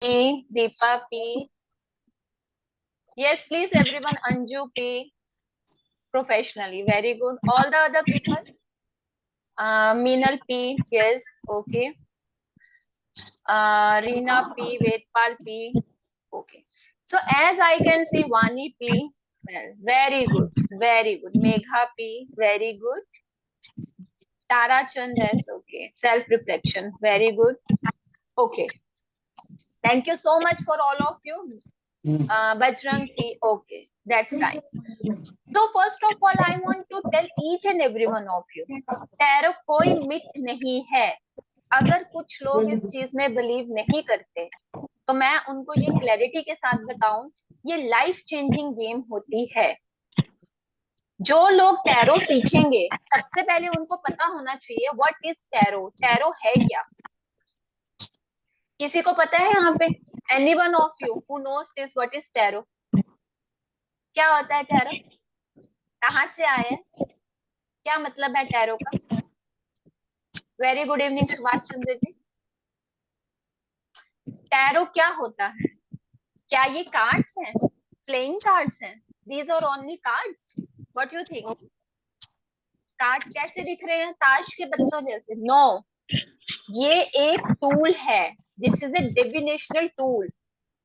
P, Deepa P. Yes, please, everyone. Anju P. Professionally, very good. All the other people. Meenal P. Yes, okay. Reena P. Vedpal P. Okay. So as I can see, Vani P. Well, very good, very good. Megha P. Very good. Tara Chand, yes, okay. Self reflection, very good. Okay. Thank you so much for all of you. Bajrang P. Okay, that's right. So first of all, I want to tell each and every one of you, tarot कोई myth नहीं है. अगर कुछ लोग इस चीज में believe नहीं करते, तो मैं उनको ये क्लैरिटी के साथ बताऊं, ये लाइफ चेंजिंग गेम होती है. जो लोग टैरो सीखेंगे, सबसे पहले उनको पता होना चाहिए व्हाट इज टैरो. टैरो है क्या? किसी को पता है यहाँ पे? Any one of you who knows this what is tarot? क्या होता है टैरो? कहाँ से आया है? क्या मतलब है टैरो का? Very good evening Subhash Chandra ji. Tarot क्या होता है? क्या ये कार्ड्स हैं? प्लेइंग कार्ड्स हैं? These are only cards? What you think? Cards कैसे दिख रहे हैं? ताश के पत्तों जैसे? नो, ये एक टूल है. This is a divinational tool.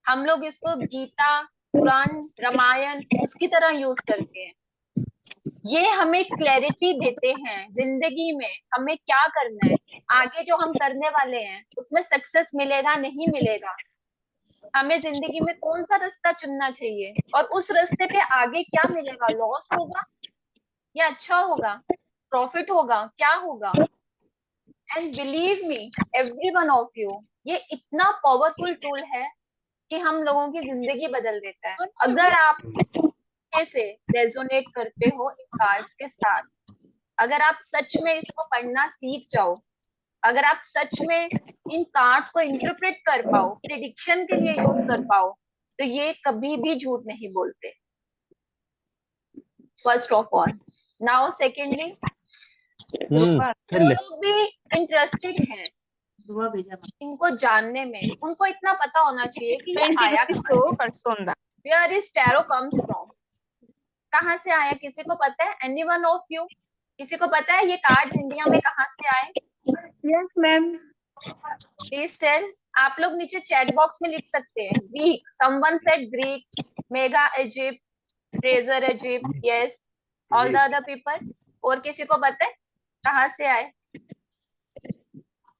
हम लोग इसको गीता, कुरान, रामायण उसकी तरह यूज करते हैं. ये हमें क्लैरिटी देते हैं जिंदगी में हमें क्या करना है, आगे जो हम करने वाले हैं उसमें सक्सेस मिलेगा नहीं मिलेगा, हमें जिंदगी में कौन सा रास्ता चुनना चाहिए, और उस रास्ते पे आगे क्या मिलेगा, लॉस होगा या अच्छा होगा, प्रॉफिट होगा, क्या होगा. And believe me every one of you, ये इतना पावरफुल टूल है कि हम लोगों की जिंदगी बदल देता है. अगर आप से रेजोनेट करते हो इन कार्ड्स के साथ, अगर आप सच में इसको पढ़ना सीख जाओ, अगर आप सच में इन कार्ड्स को इंटरप्रेट कर पाओ, प्रिडिक्शन के लिए यूज कर पाओ, तो ये कभी भी झूठ नहीं बोलते. First of all. Now secondly, जो लोग भी इंटरेस्टेड हैं इनको जानने में, उनको इतना पता होना चाहिए कि ये आया where is tarot comes from. कहाँ से आया किसी को पता है? एनी वन ऑफ यू, किसी को पता है ये कार्ड्स इंडिया में कहाँ से आए? Yes ma'am. Please tell. आप लोग नीचे चैट बॉक्स में लिख सकते हैं. Greek, someone said Greek, mega Egypt, treasure Egypt. Yes, all the other people. और किसी को पता है कहाँ से आए?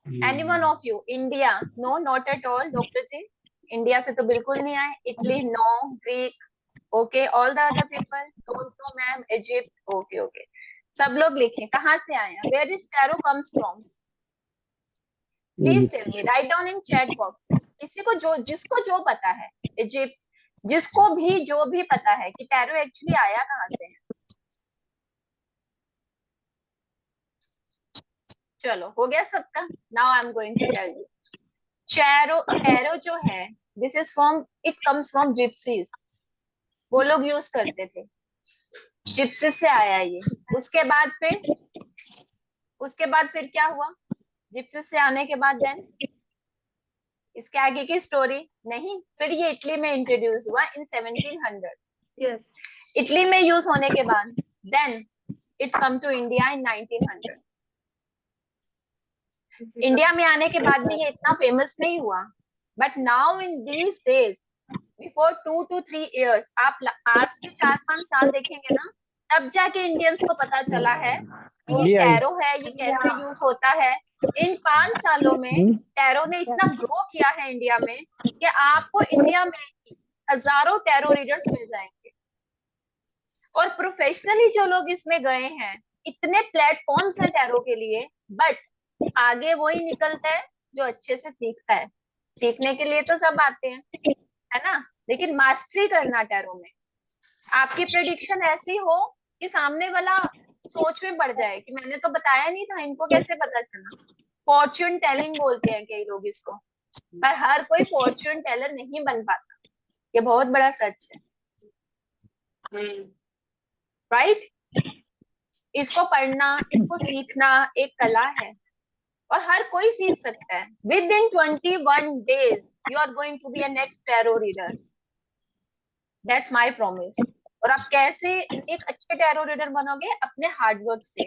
Any one of you? India? No, not at all. Doctor ji, India से तो बिल्कुल नहीं आए. Italy? No. Greek? Okay. All the other people? Don't know ma'am. Egypt? Okay okay. सब लोग लिखें कहाँ से आया. Where is tarot comes from? Please tell me, write down in chat box. किसी को जो, जिसको जो पता है, इजिप्ट, जिसको भी जो भी पता है कि टैरो एक्चुअली आया कहाँ से है. चलो, हो गया सबका. Now I am going to tell you. Tarot जो है, this is from, it comes from gypsies. वो लोग यूज करते थे, जिप्सीज से आया ये. उसके बाद फिर क्या हुआ? जिप्सीज से आने के बाद देन इसके आगे की स्टोरी नहीं. फिर ये इटली में इंट्रोड्यूस हुआ इन 1700. यस. इटली में यूज होने के बाद then it's come to India in 1900. India में आने के बाद भी ये इतना फेमस नहीं हुआ. But now in these days, before 2 to 3 years, आप आज के 4-5 साल देखेंगे ना, तब जाके इंडियंस को पता चला है कि ये टैरो है, ये कैसे यूज होता है. इन 5 सालों में टैरो ने इतना ग्रो किया है इंडिया में कि आपको इंडिया में हजारों टैरो रीडर्स मिल जाएंगे. और प्रोफेशनली जो लोग इसमें गए हैं, इतने प्लेटफॉर्म्स हैं टैरो के लिए. बट आगे वही निकलता है जो अच्छे से सीखता है. सीखने के लिए तो सब आते हैं, है ना, लेकिन मास्टरी करना टैरो में. आपकी प्रेडिक्शन ऐसी हो कि सामने वाला सोच में पड़ जाए कि मैंने तो बताया नहीं था, इनको कैसे पता चला. फॉर्च्यून टेलिंग बोलते हैं कई लोग इसको, पर हर कोई फॉर्च्यून टेलर नहीं बन पाता. ये बहुत बड़ा सच है. राइट? इसको पढ़ना, इसको सीखना एक कला है, और हर कोई सीख सकता है. With in 21 days you are going to be a next tarot reader. That's my promise. और आप कैसे एक अच्छे टैरो रीडर बनोगे? अपने हार्डवर्क से,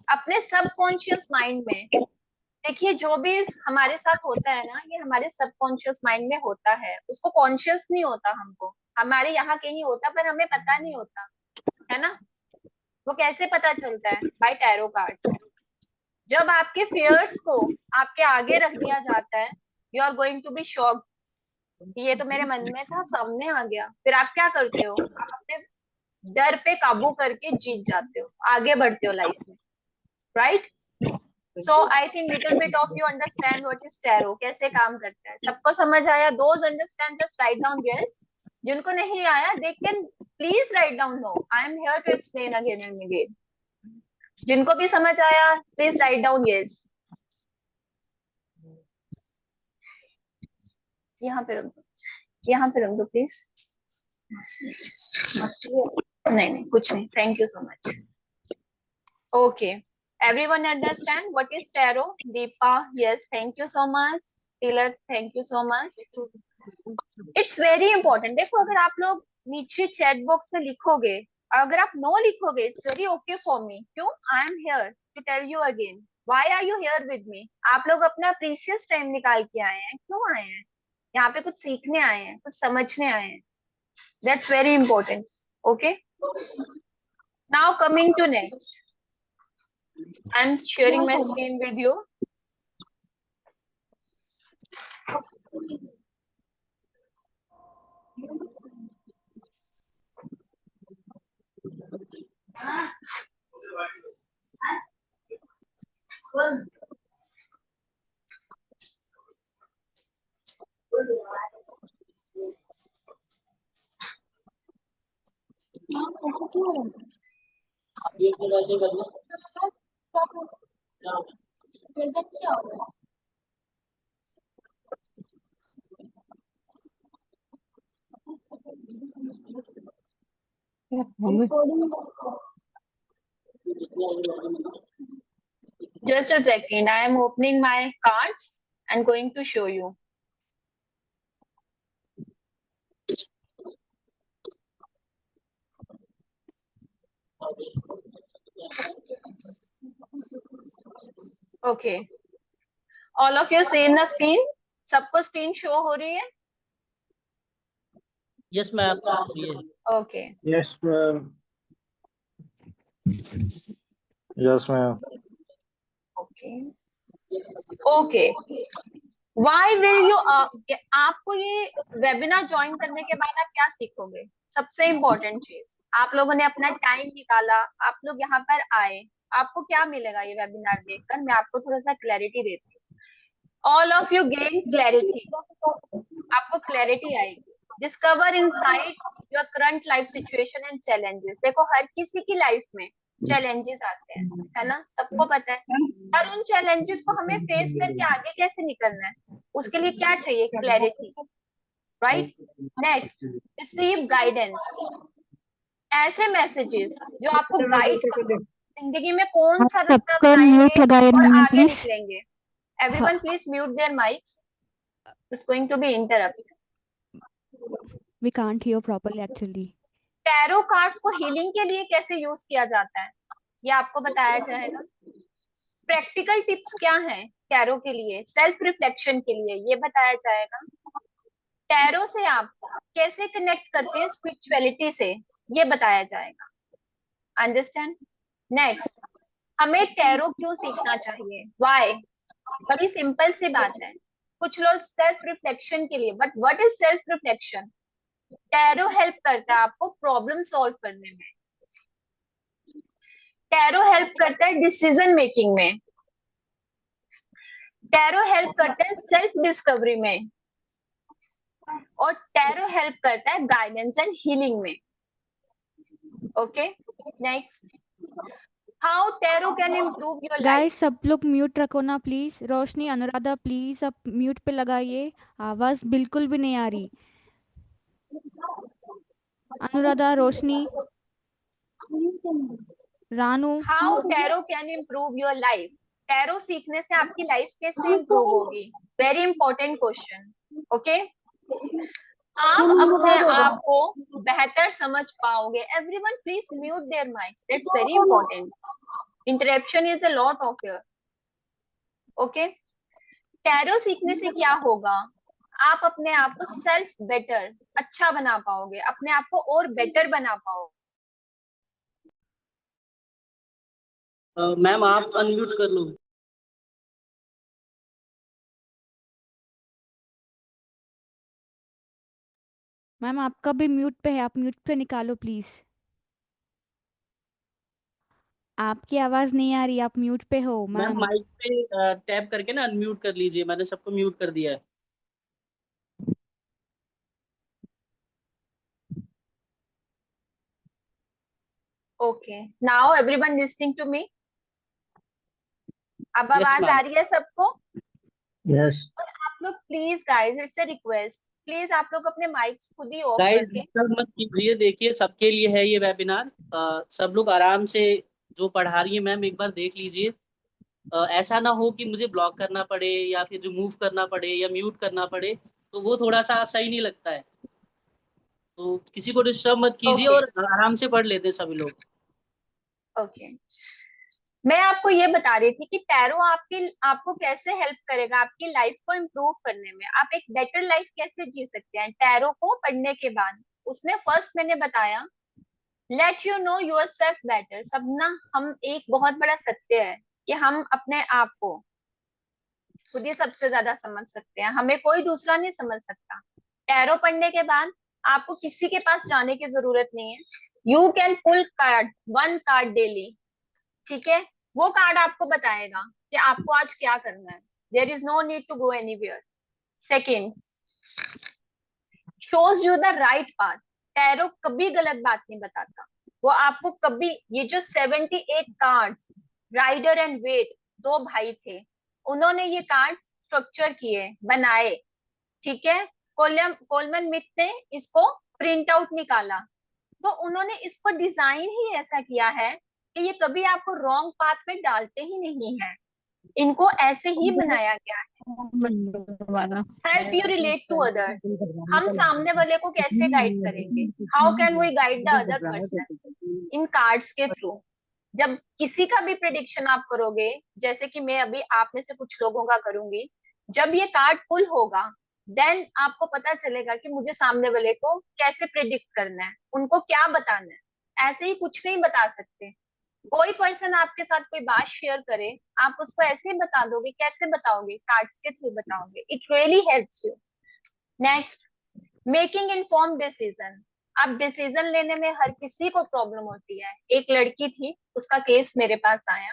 अपने सबकॉन्शियस माइंड में। देखिए, जो भी हमारे साथ होता है ना, ये हमारे सबकॉन्शियस माइंड में होता है, उसको कॉन्शियस नहीं होता, हमको हमारे यहाँ कहीं होता पर हमें पता नहीं होता, है ना? वो कैसे पता चलता है? By tarot cards. जब आपके फियर्स को आपके आगे रख दिया जाता है, you are going to be shocked, ये तो मेरे मन में था, सामने आ गया। फिर आप क्या करते हो? आप अपने डर पे काबू करके जीत जाते हो, आगे बढ़ते हो लाइफ में, right? So I think little bit of you understand what is tarot, कैसे काम करता है। सबको समझ आया? Those understand just write down yes, जिनको नहीं आया they can please write down no, I am here to explain again and again. जिनको भी समझ आया प्लीज राइट डाउन यस। यहाँ पे रुक दो, यहाँ पे रुक दो प्लीज। नहीं नहीं, कुछ नहीं, thank you so much. Okay, everyone understand what is tarot? Deepa, yes, thank you so much. Tilak, thank you so much. It's very important. देखो, अगर आप लोग नीचे चैट बॉक्स में लिखोगे, अगर आप नो लिखोगे, it's very okay for me. क्यों? I am here to tell you again. Why are you here with me? आप लोग अपना प्रीशियस टाइम निकाल के आए हैं। क्यों आए हैं? यहाँ पे कुछ सीखने आए हैं, कुछ समझने आए हैं। That's very important. Okay. Now coming to next. I'm sharing my screen with you. Just a second, I am opening my cards and going to show you. Okay. All of you see in the screen? सबको screen show हो रही है? Yes, ma'am. Okay. Yes, ma'am. Yes, ma'am. Okay. Okay. Why will you? आपको ये webinar join करने के बाद आप क्या सीखोगे? सबसे इम्पोर्टेंट चीज, आप लोगों ने अपना टाइम निकाला, आप लोग यहाँ पर आए, आपको क्या मिलेगा ये वेबिनार देखकर? मैं आपको थोड़ा सा क्लैरिटी देती हूँ। All of you gain clarity, आपको क्लैरिटी आएगी। Discover insight your current life situation and challenges. देखो, हर किसी की लाइफ में चैलेंजेस आते हैं, है ना? सबको पता है। और उन चैलेंजेस को हमें फेस करके आगे कैसे निकलना है, उसके लिए क्या चाहिए? Clarity, right? Next, receive guidance. ऐसे मैसेजेस जो आपको गाइड करें जिंदगी में कौन सा रास्ता बनाएंगे और आगे निकलेंगे। Everyone please mute their mics. It's going to be interrupt. We can't hear properly actually. Tarot cards को हीलिंग के लिए कैसे यूज किया जाता है, ये आपको बताया जाएगा। प्रैक्टिकल टिप्स क्या हैं टैरो के लिए, सेल्फ रिफ्लेक्शन के लिए, ये बताया जाएगा। टैरो से आप कैसे कनेक्ट करते हैं स्पिरिचुअलिटी से, ये बताया जाएगा। अंडरस्टैंड? नेक्स्ट, हमें टैरो क्यों सीखना चाहिए? व्हाई? बड़ी सिंपल सी बात है। कुछ लोग सेल्फ रिफ्लेक्शन के लिए, but what is self reflection? Tarot help करता है आपको प्रॉब्लम सॉल्व करने में, टैरो हेल्प करता है डिसीजन मेकिंग में, टैरो हेल्प करता है सेल्फ डिस्कवरी में, और टैरो हेल्प करता है गाइडेंस एंड हीलिंग में। Okay, next, how tarot can improve your life. Guys सब लोग म्यूट रखो ना प्लीज। रोशनी, अनुराधा प्लीज अब म्यूट पे लगाइए, आवाज बिल्कुल भी नहीं आ रही। Anuradha, Roshni, Ranu. How tarot can improve your life. Tarot सीखने से आपकी लाइफ कैसे इंप्रूव होगी? Very important question. ओके, आप अपने आप को बेहतर समझ पाओगे। Everyone please mute their mics, that's very important. Interruption is a lot of here. Okay, tarot सीखने से क्या होगा? आप अपने आप को सेल्फ बेटर, अच्छा बना पाओगे, अपने आप को और बेटर बना पाओगे। मैम आप अनम्यूट कर लो। मैम आपका भी म्यूट पे है, आप म्यूट पे निकालो प्लीज। आपकी आवाज नहीं आ रही, आप म्यूट पे हो मैम मैम। माइक पे टैप करके ना अनम्यूट कर लीजिए, मैंने सबको म्यूट कर दिया है। Okay, now everyone listening to me. अब यस आवाज आ मैम। रही है सबको? Yes. और आप लोग please guys, it's a request, please आप लोग अपने माइक्स खुद ही ऑफ गाइस करके। डिस्टर्ब मत कीजिए, देखिए सबके लिए है ये वेबिनार। सब लोग आराम से जो पढ़ा रही है मैम एक बार देख लीजिए। ऐसा ना हो कि मुझे ब्लॉक करना पड़े या फिर रिमूव करना पड़े या म्यूट करना पड़े, तो वो थोड़ा सा सही नहीं लगता है। तो किसी को डिस्टर्ब मत कीजिए ओके और आराम से पढ़ लेते हैं सभी लोग। ओके, मैं आपको ये बता रही थी कि टैरो आपको कैसे हेल्प करेगा आपकी लाइफ को इम्प्रूव करने में। आप एक बेटर लाइफ कैसे जी सकते हैं टैरो को पढ़ने के बाद। उसमें फर्स्ट मैंने बताया, let you know your self better. सब ना, हम एक बहुत बड़ा सत्य है कि हम अपने आप को खुद ही सबसे ज्यादा समझ सकते हैं, हमें कोई दूसरा नहीं समझ सकता। टैरो पढ़ने के बाद आपको किसी के पास जाने की जरूरत नहीं है। You can pull card, one card daily. ठीक है, वो कार्ड आपको बताएगा कि आपको आज क्या करना है। There is no need to go anywhere. Second, shows you the right path. Tarot कभी गलत बात नहीं बताता। वो आपको कभी, ये जो 78 कार्ड्स, राइडर एंड वेट, दो भाई थे, उन्होंने ये कार्ड स्ट्रक्चर किए, बनाए। ठीक है, कोलमन मिथ ने इसको प्रिंट आउट निकाला। तो उन्होंने इसको डिजाइन ही ऐसा किया है कि ये कभी आपको रॉन्ग पाथ में डालते ही नहीं है। इनको ऐसे ही बनाया गया है। Help you relate to others. हम सामने वाले को कैसे गाइड करेंगे? How can we guide the other person? इन कार्ड्स के थ्रू। जब किसी का भी प्रिडिक्शन आप करोगे, जैसे कि मैं अभी आप में से कुछ लोगों का करूंगी, जब ये कार्ड पुल होगा, देन आपको पता चलेगा कि मुझे सामने वाले को कैसे प्रिडिक्ट करना है, उनको क्या बताना है। ऐसे ही कुछ नहीं बता सकते। कोई पर्सन आपके साथ कोई बात शेयर करे, आप उसको ऐसे ही बता दोगे? कैसे बताओगे? कार्ड्स के थ्रू बताओगे। It really helps you. Next, making inform decision. अब डिसीजन लेने में हर किसी को प्रॉब्लम होती है। एक लड़की थी, उसका केस मेरे पास आया,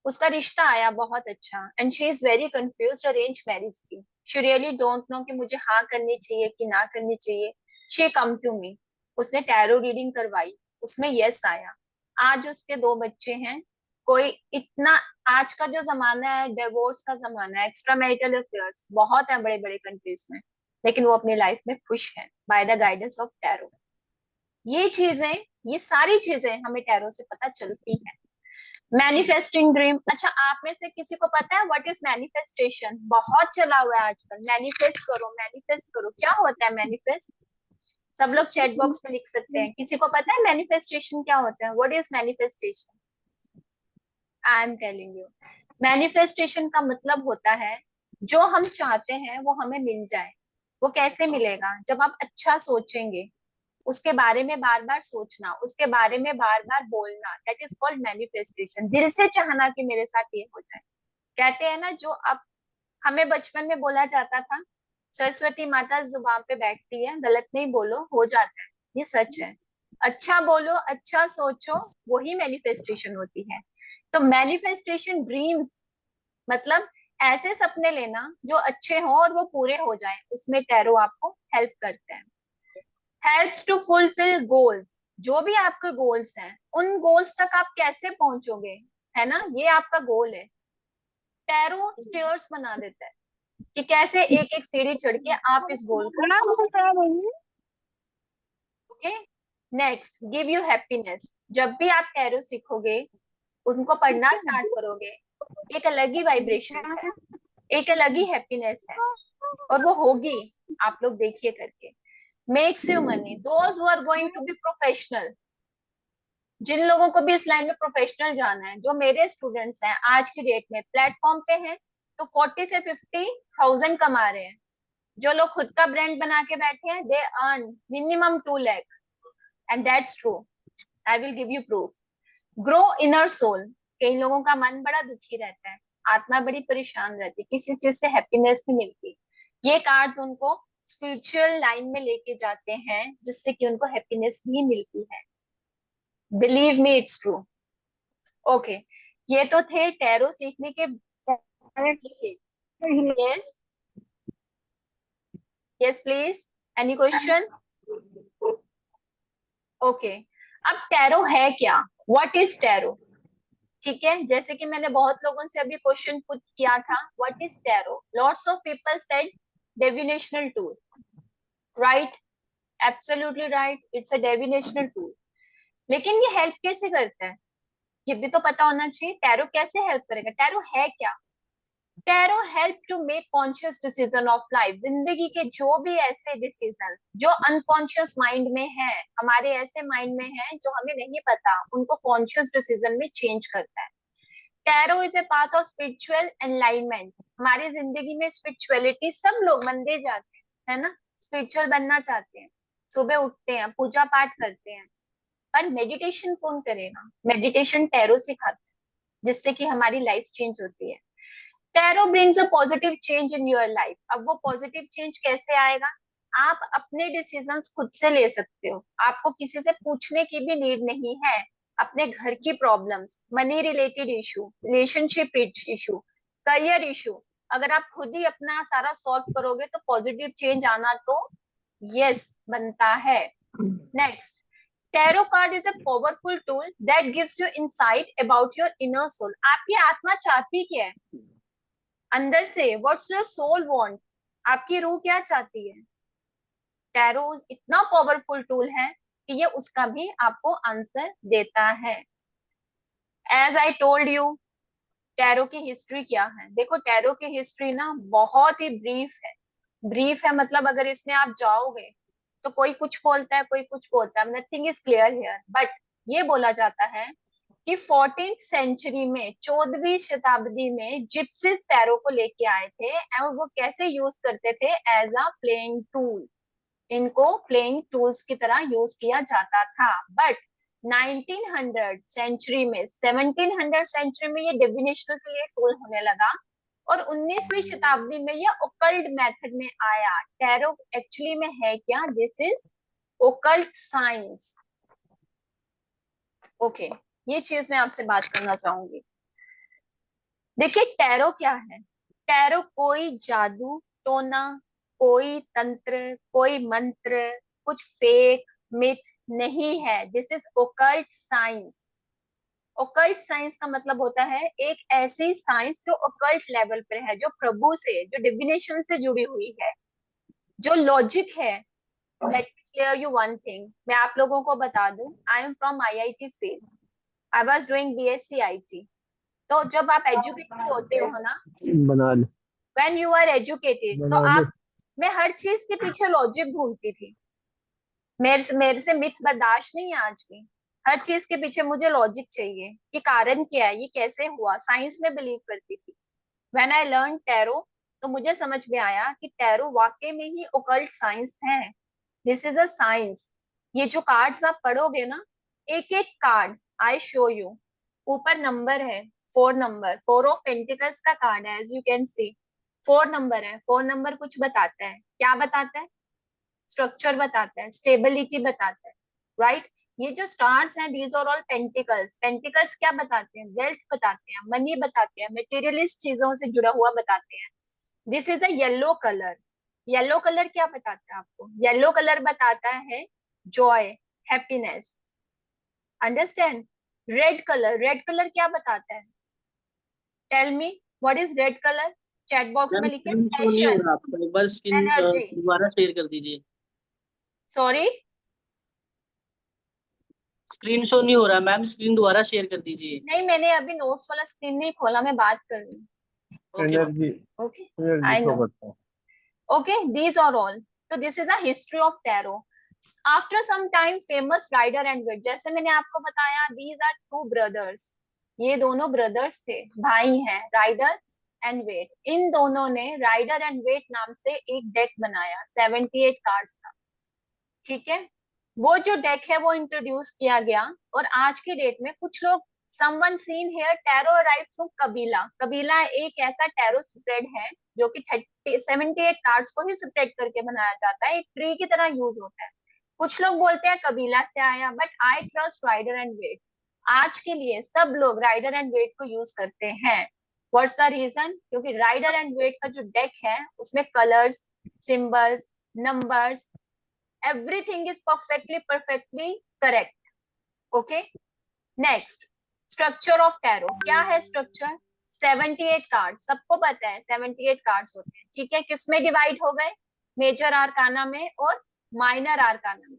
उसका रिश्ता आया बहुत अच्छा, and she is very confuse. Arrange marriage थी, शी रियली डोंट नो कि मुझे हाँ करनी चाहिए कि ना करनी चाहिए। शी कम टू मी, उसने टैरो रीडिंग करवाई, उसमें यस आया। आज उसके दो बच्चे हैं। कोई इतना, आज का जो जमाना है, डिवोर्स का जमाना है, एक्स्ट्रा मैरिटल अफेयर्स बहुत है बड़े बड़े कंट्रीज में, लेकिन वो अपनी लाइफ में खुश है by the guidance of tarot. ये चीजें, ये सारी चीजें हमें टैरो से पता चलती है। मैनिफेस्टिंग ड्रीम, अच्छा आप में से किसी को पता है व्हाट इज मैनिफेस्टेशन? बहुत चला हुआ है आजकल, मैनिफेस्ट करो मैनिफेस्ट करो। क्या होता है मैनिफेस्ट? सब लोग चैट बॉक्स में लिख सकते हैं। किसी को पता है मैनिफेस्टेशन क्या होता है? What is manifestation? I am telling you, manifestation का मतलब होता है जो हम चाहते हैं वो हमें मिल जाए। वो कैसे मिलेगा? जब आप अच्छा सोचेंगे, उसके बारे में बार बार सोचना, उसके बारे में बार बार बोलना, दैट इज कॉल्ड मैनिफेस्टेशन। दिल से चाहना कि मेरे साथ ये हो जाए। कहते हैं ना, जो अब हमें बचपन में बोला जाता था, सरस्वती माता जुबान पे बैठती है, गलत नहीं बोलो हो जाता है। ये सच है। अच्छा बोलो, अच्छा सोचो, वही मैनिफेस्टेशन होती है। तो मैनिफेस्टेशन ड्रीम्स मतलब ऐसे सपने लेना जो अच्छे हो और वो पूरे हो जाए, उसमें टैरो आपको हेल्प करते हैं। Helps to fulfil goals. जो भी आपके गोल्स हैं, उन गोल्स तक आप कैसे पहुंचोगे, है ना, ये आपका गोल है। टैरो स्टेयर्स बना देता है कि कैसे एक एक सीढ़ी चढ़ के आप इस गोल को। Okay, next, give you happiness. जब भी आप टैरो सीखोगे, उनको पढ़ना स्टार्ट करोगे, एक अलग ही वाइब्रेशन है, एक अलग ही हैप्पीनेस है, और वो होगी, आप लोग देखिए करके। Makes you money, those who are going to be professional, जिन लोगों को भी इस लाइन में प्रोफेशनल जाना है, जो मेरे स्टूडेंट्स हैं आज की डेट में प्लेटफॉर्म पे हैं, तो 40 से 50,000 कमा रहे हैं। जो लोग खुद का ब्रांड बना के बैठे हैं, they earn minimum 2 lakh, and that's true, I will give you proof. Grow inner soul, कई लोगों का मन बड़ा दुखी रहता है, आत्मा बड़ी परेशान रहती है, किसी चीज से हैप्पीनेस नहीं मिलती। ये कार्ड्स उनको स्पिरिचुअल लाइन में लेके जाते हैं, जिससे कि उनको हैप्पीनेस नहीं मिलती है। Believe me, it's true. Okay, ये तो थे टैरो सीखने के। Yes, yes please, any question? Okay, अब टैरो है क्या? What is tarot? ठीक है, जैसे कि मैंने बहुत लोगों से अभी क्वेश्चन पुट किया था, what is tarot? Lots of people said divinational tool, right? Absolutely right, it's a divinational tool. लेकिन ये हेल्प कैसे करता है, ये भी तो पता होना चाहिए। टैरो कैसे हेल्प करेगा? टैरो है क्या? Tarot help to make conscious decision of life. जिंदगी के जो भी ऐसे डिसीजन जो अनकॉन्शियस माइंड में है, हमारे ऐसे माइंड में है जो हमें नहीं पता, उनको कॉन्शियस डिसीजन में चेंज करता है। Tarot is a path of spiritual alignment. हमारी जिंदगी में स्पिरिचुअलिटी, सब लोग मंदिर जाते हैं, है ना, स्पिरिचुअल बनना चाहते हैं, सुबह उठते हैं, पूजा पाठ करते हैं, पर मेडिटेशन कौन करेगा? मेडिटेशन टैरो सिखाता है, जिससे कि हमारी लाइफ चेंज होती है। Tarot brings a positive change in your life. अब वो पॉजिटिव चेंज कैसे आएगा? आप अपने डिसीजंस खुद से ले सकते हो, आपको किसी से पूछने की भी नीड नहीं है। अपने घर की problems, money related issue, relationship issue, career issue, अगर आप खुद ही अपना सारा सॉल्व करोगे तो पॉजिटिव चेंज आना तो यस बनता है। Next, tarot card is a powerful tool that gives you insight about your inner soul. आपकी आत्मा चाहती क्या है अंदर से? What's your soul want? आपकी रूह क्या चाहती है? टैरो इतना पावरफुल टूल है कि ये उसका भी आपको आंसर देता है। As I told you, tarot की हिस्ट्री क्या है? देखो, टैरो की हिस्ट्री ना बहुत ही ब्रीफ है। ब्रीफ है मतलब अगर इसमें आप जाओगे तो कोई कुछ बोलता है, कोई कुछ बोलता है, nothing is clear here. But ये बोला जाता है कि 14th सेंचुरी में, 14वीं शताब्दी में जिप्सिस टैरो को लेके आए थे, और वो कैसे यूज करते थे? As a playing tool. इनको प्लेइंग टूल्स की तरह यूज किया जाता था। बट 1900 सेंचुरी में, 1700 सेंचुरी में ये डिविनेशन के लिए टूल होने लगा, और 19वीं शताब्दी में ये ओकल्ट मेथड में आया। टैरो एक्चुअली में है क्या? This is occult science. Okay, ये चीज मैं आपसे बात करना चाहूंगी। देखिए, टैरो क्या है? टैरो कोई जादू टोना, कोई तंत्र, कोई मंत्र, कुछ फेक मिथ नहीं है। This is occult science. Occult science का मतलब होता है एक ऐसी साइंस जो ओकल्ट लेवल पर है, जो प्रभु से, जो डिविनेशन से जुड़ी हुई है, जो लॉजिक है। Let me clear you one thing, मैं आप लोगों को बता दूं, I am from IIT field, I was doing BSc IT। तो जब आप एजुकेटेड होते हो ना, बना ले व्हेन यू आर एजुकेटेड, तो बना ले। आप, मैं हर चीज के पीछे लॉजिक ढूंढती थी। मेरे से मिथ बर्दाश्त नहीं है आज भी। हर चीज के पीछे मुझे लॉजिक चाहिए कि कारण क्या है, ये कैसे हुआ। साइंस में बिलीव करती थी। व्हेन आई लर्न टैरो, तो मुझे समझ में आया कि टैरो वाकई में ही ओकल्ट साइंस है। This is a science. ये जो कार्ड्स आप पढ़ोगे ना, एक एक कार्ड, आई शो यू, ऊपर नंबर है, 4 नंबर, 4 ऑफ पेंटिकल्स का कार्ड है, as you can see 4 number है। 4 नंबर कुछ बताता है, क्या बताता है? स्ट्रक्चर बताता है, स्टेबिलिटी बताता है, राइट? ये जो स्टार्स हैं, these are all pentacles. Pentacles क्या बताते हैं? वेल्थ बताते हैं, मनी बताते हैं, मटेरियलिस्ट चीजों से जुड़ा हुआ बताते हैं। This is a yellow colour. Yellow colour क्या बताता है आपको? येलो कलर बताता है joy, happiness, understand? Red colour क्या बताता है? Tell me, what is red colour? Chat box में मैम लिखे, स्क्रीन शो नहीं हो पैशन, रहा आपका, एक बार स्क्रीन एनर्जी। दोबारा शेयर कर दीजिए। सॉरी, स्क्रीन शो नहीं हो रहा मैम, स्क्रीन दोबारा शेयर कर दीजिए। नहीं, मैंने अभी नोट्स वाला स्क्रीन नहीं खोला, मैं बात कर रही हूँ। Okay ma'am. Energy okay, energy I show no. करता हूँ। Okay, these are all. So this is a history of tarot. After some time, famous Rider and Waite. जैसे मैंने आपको बताया, these are two brothers. ये दोनों brothers थे, भाई हैं, Rider and Waite. इन दोनों ने Rider and Waite नाम से एक डेक बनाया 78 कार्ड्स का, ठीक है। वो जो डेक है वो इंट्रोड्यूस किया गया, और आज की डेट में कुछ लोग someone seen here tarot arrived through कबीला। कबीला एक ऐसा टैरो स्प्रेड है जो कि 78 कार्ड्स को ही स्प्रेड करके बनाया जाता है, एक ट्री की तरह यूज होता है। कुछ लोग बोलते हैं कबीला से आया, but I trust Rider and Waite. आज के लिए सब लोग राइडर एंड वेट को यूज करते हैं। What's the reason? क्योंकि राइडर एंड वेट का जो डेक है उसमें colours, symbols, numbers, everything is perfectly correct. Okay, next, structure of tarot. क्या है स्ट्रक्चर? 78 कार्ड, सबको पता है 78 कार्ड्स होते हैं, ठीक है। किसमें डिवाइड हो गए? मेजर आर्काना में और माइनर आर्काना में।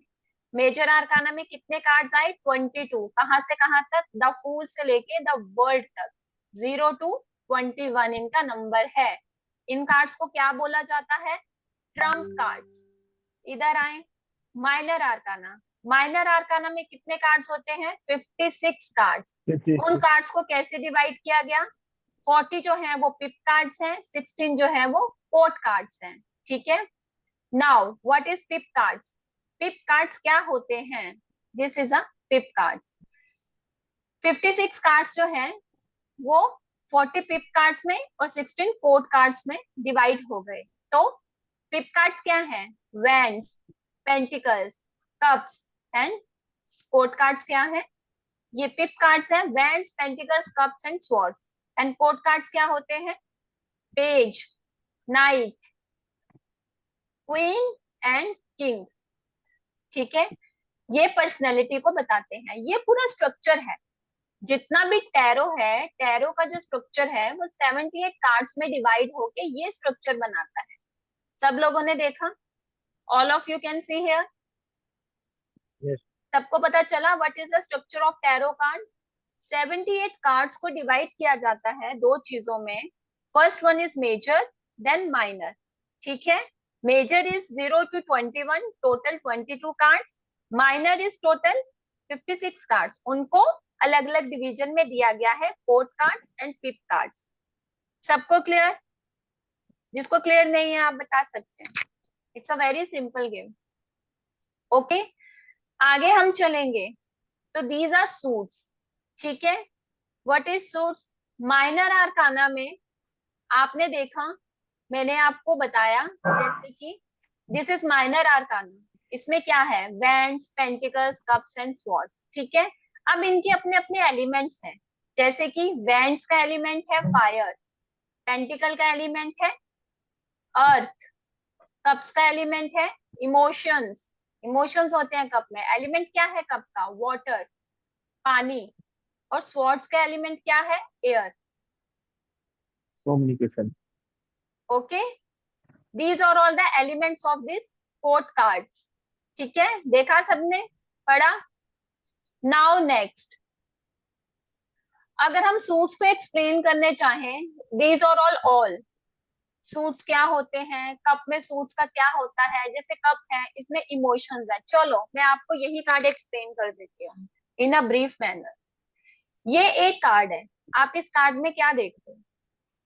मेजर आर्काना में कितने कार्ड्स आए? 22। कहां से कहां तक? द फूल से लेके द वर्ल्ड तक, 0 to 21 इनका नंबर है। इन कार्ड्स को क्या बोला जाता है? Trump cards. इधर आए, माइनर आर्काना। माइनर आर्काना में कितने कार्ड्स होते हैं? 56 कार्ड्स। उन कार्ड्स को कैसे डिवाइड किया गया? 40 जो है वो पिप कार्ड्स हैं, 16 जो है वो कोर्ट कार्ड्स हैं, ठीक है। Now what is pip cards? Pip cards क्या होते हैं? This is a pip cards. 56 cards जो है वो 40 पिप कार्ड्स में और 16 कोर्ट कार्ड्स में डिवाइड हो गए। तो पिप कार्ड्स क्या है? Wands, pentacles, cups and court cards क्या है? ये पिप कार्ड्स हैं, wands, pentacles, cups and swords. And court cards क्या होते हैं? Page, night, queen and king, ठीक है। ये पर्सनैलिटी को बताते हैं। ये पूरा स्ट्रक्चर है, जितना भी टैरो है, टैरो का जो स्ट्रक्चर है वो 78 कार्ड्स में डिवाइड होके ये स्ट्रक्चर बनाता है। सब लोगों ने देखा? All of you can see here? सबको पता चला what is the structure of tarot card? 78 cards को डिवाइड किया जाता है दो चीजों में। First one is major, then minor, ठीक है। Major is 0 to 21, total 22 cards. Minor is total 56 cards. उनको अलग अलग डिवीजन में दिया गया है, court cards and pip cards. सबको क्लियर? जिसको क्लियर नहीं है आप बता सकते हैं। It's a very simple game. Okay, आगे हम चलेंगे। तो दीज आर सूट्स, ठीक है। What is suits? माइनर आर्काना में आपने देखा, मैंने आपको बताया, जैसे कि दिस इज माइनर आर्काना। इसमें क्या है? Wands, pentacles, cups and swords, ठीक है। अब इनके अपने अपने एलिमेंट्स हैं, जैसे कि वैंड्स का एलिमेंट है फायर, पेंटिकल का एलिमेंट है अर्थ, कप्स का एलिमेंट है इमोशंस। इमोशंस होते हैं कप में। एलिमेंट क्या है कप का? वाटर, पानी। और स्वॉर्ड्स का एलिमेंट क्या है? Air, communication. Okay. These are all the elements of this court cards, ठीक है। देखा सबने? पढ़ा? नाउ नेक्स्ट, अगर हम सूट्स को एक्सप्लेन करने चाहें, दीज आर ऑल सूट्स क्या होते हैं, कप में सूट्स का क्या होता है। जैसे कप है, इसमें इमोशंस है। चलो मैं आपको यही कार्ड एक्सप्लेन कर देती हूँ इन अ ब्रीफ मैनर। ये एक कार्ड है, आप इस कार्ड में क्या देख रहे हो?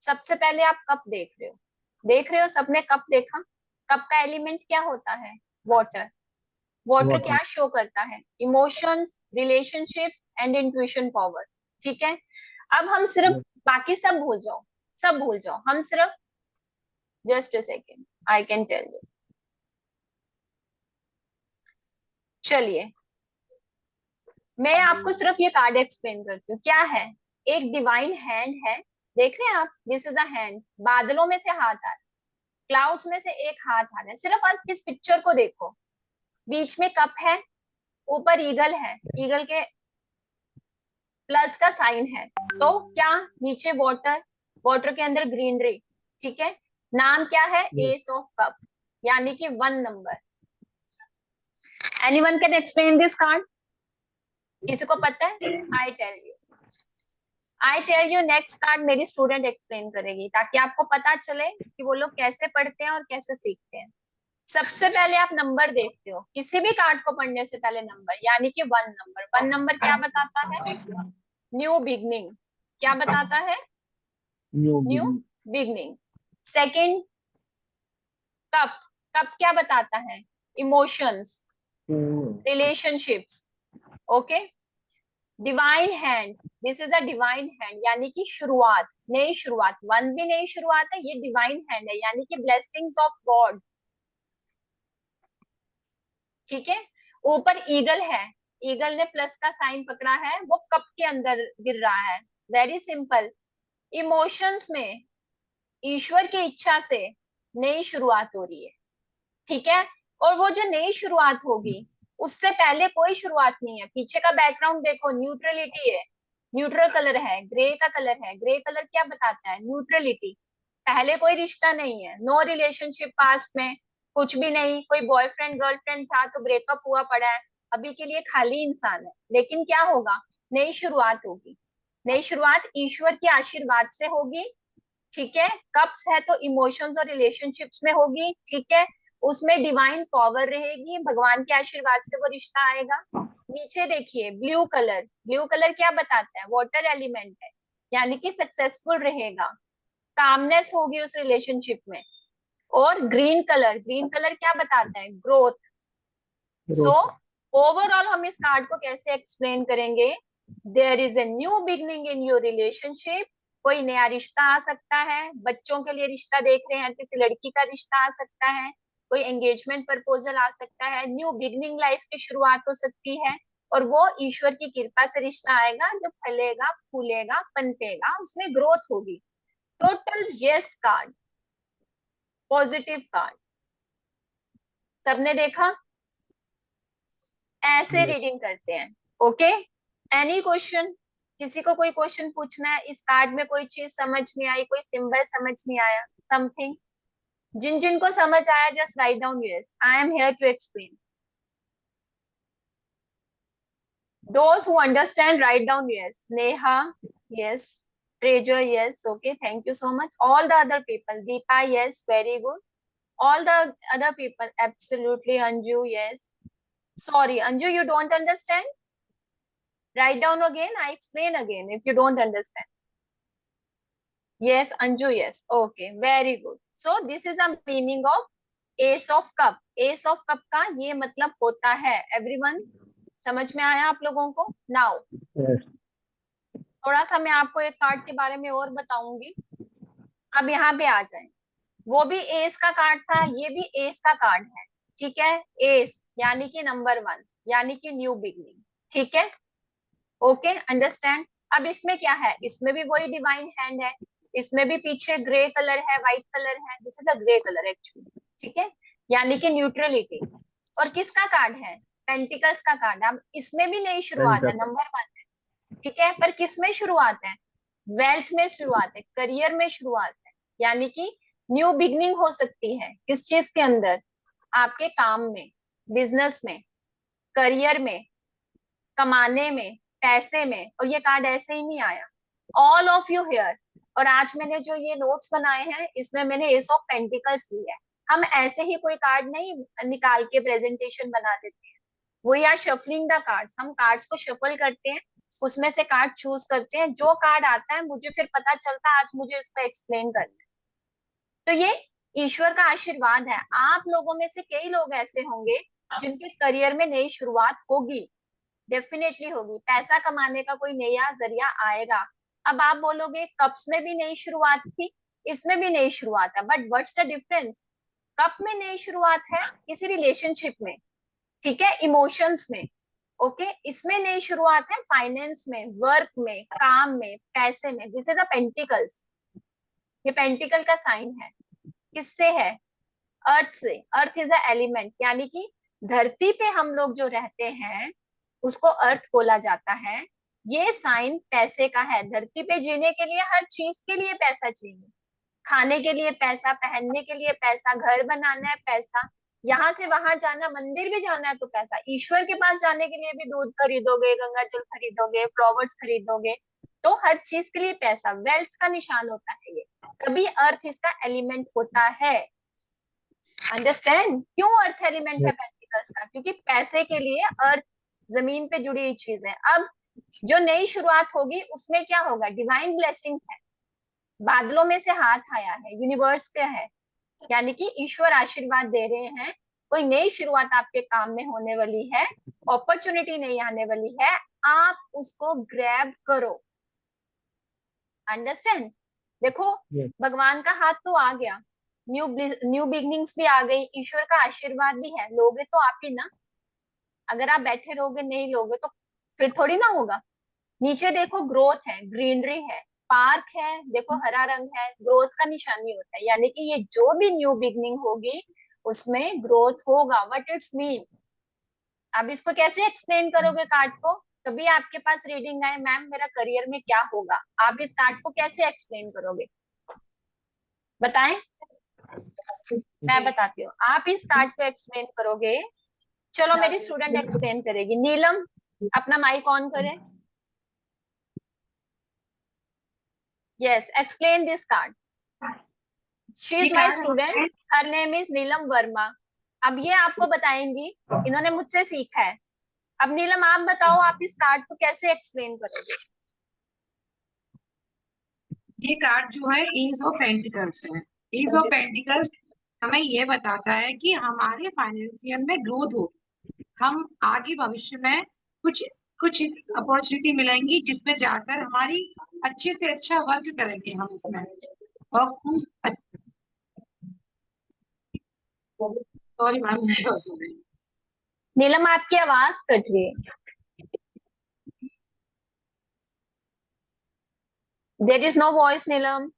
सबसे पहले आप कप देख रहे हो सबने कप देखा। कप का एलिमेंट क्या होता है? वाटर। वाटर क्या शो करता है? Emotions, relationships and intuition power, ठीक है। अब हम सिर्फ बाकी सब भूल जाओ, सब भूल जाओ। हम सिर्फ just a second, I can tell you. चलिए मैं आपको सिर्फ ये कार्ड एक्सप्लेन करती हूँ। क्या है? एक डिवाइन हैंड है, देख रहे हैं आप? This is a hand. बादलों में से हाथ आ रहा है, क्लाउड्स में से एक हाथ आ रहा है। सिर्फ आप इस पिक्चर को देखो, बीच में कप है, ऊपर ईगल है, ईगल के प्लस का साइन है। तो क्या? नीचे वाटर, वाटर के अंदर ग्रीनरी, ठीक है। नाम क्या है? एस ऑफ कप, यानी कि 1 नंबर। Anyone can explain this card? किसी को पता है? I tell you next card मेरी स्टूडेंट एक्सप्लेन करेगी, ताकि आपको पता चले कि वो लोग कैसे पढ़ते हैं और कैसे सीखते हैं। सबसे पहले आप नंबर देखते हो, किसी भी कार्ड को पढ़ने से पहले नंबर, यानी कि 1 नंबर। 1 नंबर क्या बताता है? New beginning. क्या बताता है? New beginning. Second, cup. Cup क्या बताता है? Emotions, relationships. Okay. Divine hand, this is a divine hand, यानी कि शुरुआत, नई शुरुआत। 1 भी नई शुरुआत है, ये डिवाइन हैंड है, यानी कि ब्लेसिंग्स ऑफ गॉड। ठीक है। ऊपर ईगल है, ईगल ने प्लस का साइन पकड़ा है, वो कप के अंदर गिर रहा है। Very simple. इमोशंस में ईश्वर की इच्छा से नई शुरुआत हो रही है। ठीक है। और वो जो नई शुरुआत होगी, उससे पहले कोई शुरुआत नहीं है। पीछे का बैकग्राउंड देखो, न्यूट्रलिटी है, न्यूट्रल कलर है, ग्रे का कलर है। ग्रे कलर क्या बताता है? न्यूट्रलिटी। पहले कोई रिश्ता नहीं है, नो रिलेशनशिप पास्ट में, कुछ भी नहीं। कोई बॉयफ्रेंड गर्लफ्रेंड था तो ब्रेकअप हुआ पड़ा है, अभी के लिए खाली इंसान है। लेकिन क्या होगा? नई शुरुआत होगी। नई शुरुआत ईश्वर के आशीर्वाद से होगी। ठीक है। कप्स है तो इमोशंस और रिलेशनशिप्स में होगी। ठीक है। उसमें डिवाइन पावर रहेगी, भगवान के आशीर्वाद से वो रिश्ता आएगा। नीचे देखिए ब्लू कलर, ब्लू कलर क्या बताता है? वाटर एलिमेंट है, यानी कि सक्सेसफुल रहेगा, कामनेस होगी उस रिलेशनशिप में। और ग्रीन कलर, ग्रीन कलर क्या बताता है? ग्रोथ। सो ओवरऑल हम इस कार्ड को कैसे एक्सप्लेन करेंगे? There is a new beginning in your relationship. कोई नया रिश्ता आ सकता है, बच्चों के लिए रिश्ता देख रहे हैं, किसी लड़की का रिश्ता आ सकता है, कोई एंगेजमेंट प्रपोजल आ सकता है, न्यू बिगनिंग लाइफ की शुरुआत हो सकती है। और वो ईश्वर की कृपा से रिश्ता आएगा, जो फलेगा, फूलेगा, पनपेगा, उसमें ग्रोथ होगी। Total yes card, positive card. सबने देखा? ऐसे रीडिंग करते हैं। ओके। Any question? किसी को कोई क्वेश्चन पूछना है? इस कार्ड में कोई चीज समझ नहीं आई, कोई सिंबल समझ नहीं आया, समथिंग? जिन जिन को समझ आया just write down yes, I am here to explain. Those who understand write down yes. Neha yes, treasure yes, okay, thank you so much. All the other people, Deepa yes, very good. All the other people, absolutely. Anju, yes. Sorry, Anju, you don't understand? Write down again. I explain again if you don't understand. Yes, Anju, yes. Okay, very good. So this is a meaning of Ace of Cup. Ace of Cup का ये मतलब होता है, everyone समझ में आया आप लोगों को? Now थोड़ा सा मैं आपको एक कार्ड के बारे में और बताऊंगी। अब यहाँ पे आ जाए। वो भी एस का कार्ड था, ये भी एस का कार्ड है। ठीक है। एस यानी कि नंबर 1, यानी कि न्यू बिगनिंग। ठीक है। Okay, understand? अब इसमें क्या है? इसमें भी वही डिवाइन हैंड है, इसमें भी पीछे ग्रे कलर है, व्हाइट कलर है। This is a grey colour actually. ठीक है। यानी कि न्यूट्रलिटी। और किसका कार्ड है? पेंटिकल्स का कार्ड। अब इसमें भी नई शुरुआत है, नंबर 1 है। ठीक है। पर किस में शुरुआत है? वेल्थ में शुरुआत है, करियर में शुरुआत है, यानी कि न्यू बिगनिंग हो सकती है। किस चीज के अंदर? आपके काम में, बिजनेस में, करियर में, कमाने में, पैसे में। और ये कार्ड ऐसे ही नहीं आया, ऑल ऑफ यू हियर। और आज मैंने जो ये नोट्स बनाए हैं, इसमें मैंने एस ऑफ पेंटिकल्स लिया है। हम ऐसे ही कोई कार्ड नहीं निकाल के प्रेजेंटेशन बना देते हैं, we are shuffling the cards. हम कार्ड्स को शफल करते हैं, उसमें से कार्ड चूज करते हैं। जो कार्ड आता है मुझे फिर पता चलता है आज मुझे इसको एक्सप्लेन करना है। तो ये ईश्वर का आशीर्वाद है। आप लोगों में से कई लोग ऐसे होंगे जिनके करियर में नई शुरुआत होगी, डेफिनेटली होगी। पैसा कमाने का कोई नया जरिया आएगा। अब आप बोलोगे कप्स में भी नई शुरुआत थी, इसमें भी नई शुरुआत है, but what's the difference? Cup में नई शुरुआत है किसी रिलेशनशिप में, ठीक है, इमोशंस में। ओके। इसमें नई शुरुआत है फाइनेंस में, वर्क में, काम में, पैसे में। This is a pentacles. ये पेंटिकल का साइन है। किससे है? अर्थ से। अर्थ इज अ एलिमेंट, यानी कि धरती पे हम लोग जो रहते हैं उसको अर्थ बोला जाता है। ये साइन पैसे का है। धरती पे जीने के लिए, हर चीज के लिए पैसा चाहिए। खाने के लिए पैसा, पहनने के लिए पैसा, घर बनाना है पैसा, यहाँ से वहां जाना, मंदिर भी जाना है तो पैसा, ईश्वर के पास जाने के लिए भी दूध खरीदोगे, गंगा जल खरीदोगे, फ्लावर्स खरीदोगे, तो हर चीज के लिए पैसा वेल्थ का निशान होता है ये, तभी अर्थ इसका एलिमेंट होता है। अंडरस्टैंड क्यों अर्थ एलिमेंट है पेंटिकल्स का? क्योंकि पैसे के लिए अर्थ जमीन पे जुड़ी हुई चीज है। अब जो नई शुरुआत होगी उसमें क्या होगा? डिवाइन ब्लेसिंग्स है, बादलों में से हाथ आया है, यूनिवर्स का है, यानी कि ईश्वर आशीर्वाद दे रहे हैं, कोई नई शुरुआत आपके काम में होने वाली है, अपॉर्चुनिटी नहीं आने वाली है, आप उसको ग्रैब करो। अंडरस्टैंड? देखो भगवान का हाथ तो आ गया, न्यू बिगनिंग्स भी आ गई, ईश्वर का आशीर्वाद भी है, लोगे तो आप ही ना। अगर आप बैठे रहोगे नहीं लोगे तो फिर थोड़ी ना होगा। नीचे देखो ग्रोथ है, ग्रीनरी है, पार्क है, देखो हरा रंग है, ग्रोथ का निशानी होता है, यानी कि ये जो भी न्यू बिगनिंग होगी उसमें ग्रोथ होगा। What it's mean? अब इसको कैसे एक्सप्लेन करोगे कार्ड को? कभी आपके पास रीडिंग आए मैम मेरा करियर में क्या होगा, आप इस कार्ड को कैसे एक्सप्लेन करोगे? बताएं, मैं बताती हूँ। आप इस कार्ड को एक्सप्लेन करोगे, चलो मेरी स्टूडेंट एक्सप्लेन करेगी। नीलम अपना माइक ऑन करें। Yes, explain this card. She is my student. Her name is Neelam Verma. अब ये आपको बताएंगी, इन्होंने मुझसे सीखा है। अब नीलम आप बताओ, आप इस कार्ड को कैसे एक्सप्लेन करोगे? ये कार्ड जो है एज ऑफ पेंटिकल्स है। एज ऑफ पेंटिकल्स हमें ये बताता है कि हमारे फाइनेंशियल में ग्रोथ हो, हम आगे भविष्य में कुछ कुछ अपॉर्चुनिटी मिलेंगी जिसमें जाकर हमारी अच्छे से अच्छा वर्क करेंगे हम उसमें, और खूब सॉरी मैम नीलम आपकी आवाज कट रही है। There is no voice, Neelam.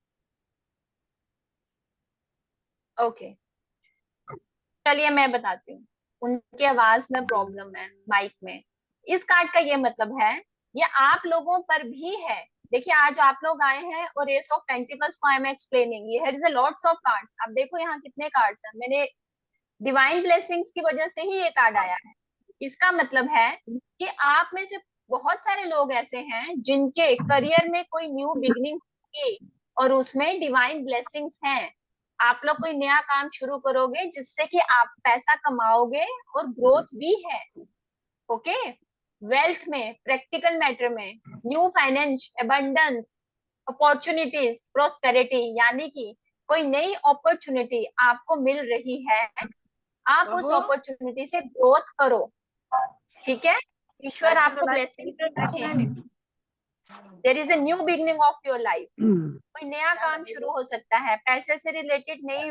Okay, चलिए मैं बताती हूँ। उनकी आवाज में प्रॉब्लम है, माइक में। इस कार्ड का ये मतलब है, ये आप लोगों पर भी है। देखिए आज आप लोग आए हैं और एस ऑफ पेंटिकल्स को आई एम एक्सप्लेनिंग, ये is a lots of cards. अब देखो यहाँ कितने कार्ड्स हैं, मैंने डिवाइन ब्लेसिंग्स की वजह से ही ये कार्ड आया है। इसका मतलब है कि आप में से बहुत सारे लोग ऐसे हैं जिनके करियर में कोई न्यू बिगनिंग होगी और उसमें डिवाइन ब्लेसिंग्स हैं। आप लोग कोई नया काम शुरू करोगे जिससे कि आप पैसा कमाओगे और ग्रोथ भी है। ओके, वेल्थ में, प्रैक्टिकल मैटर में, new finance, abundance, opportunities, prosperity, यानी कि कोई नई अपॉर्चुनिटी आपको मिल रही है, आप उस अपॉर्चुनिटी से ग्रोथ करो। ठीक है, ईश्वर आपको ब्लेसिंग्स दें। There is a new beginning of your life. कोई नया काम शुरू हो सकता है, पैसे से रिलेटेड नई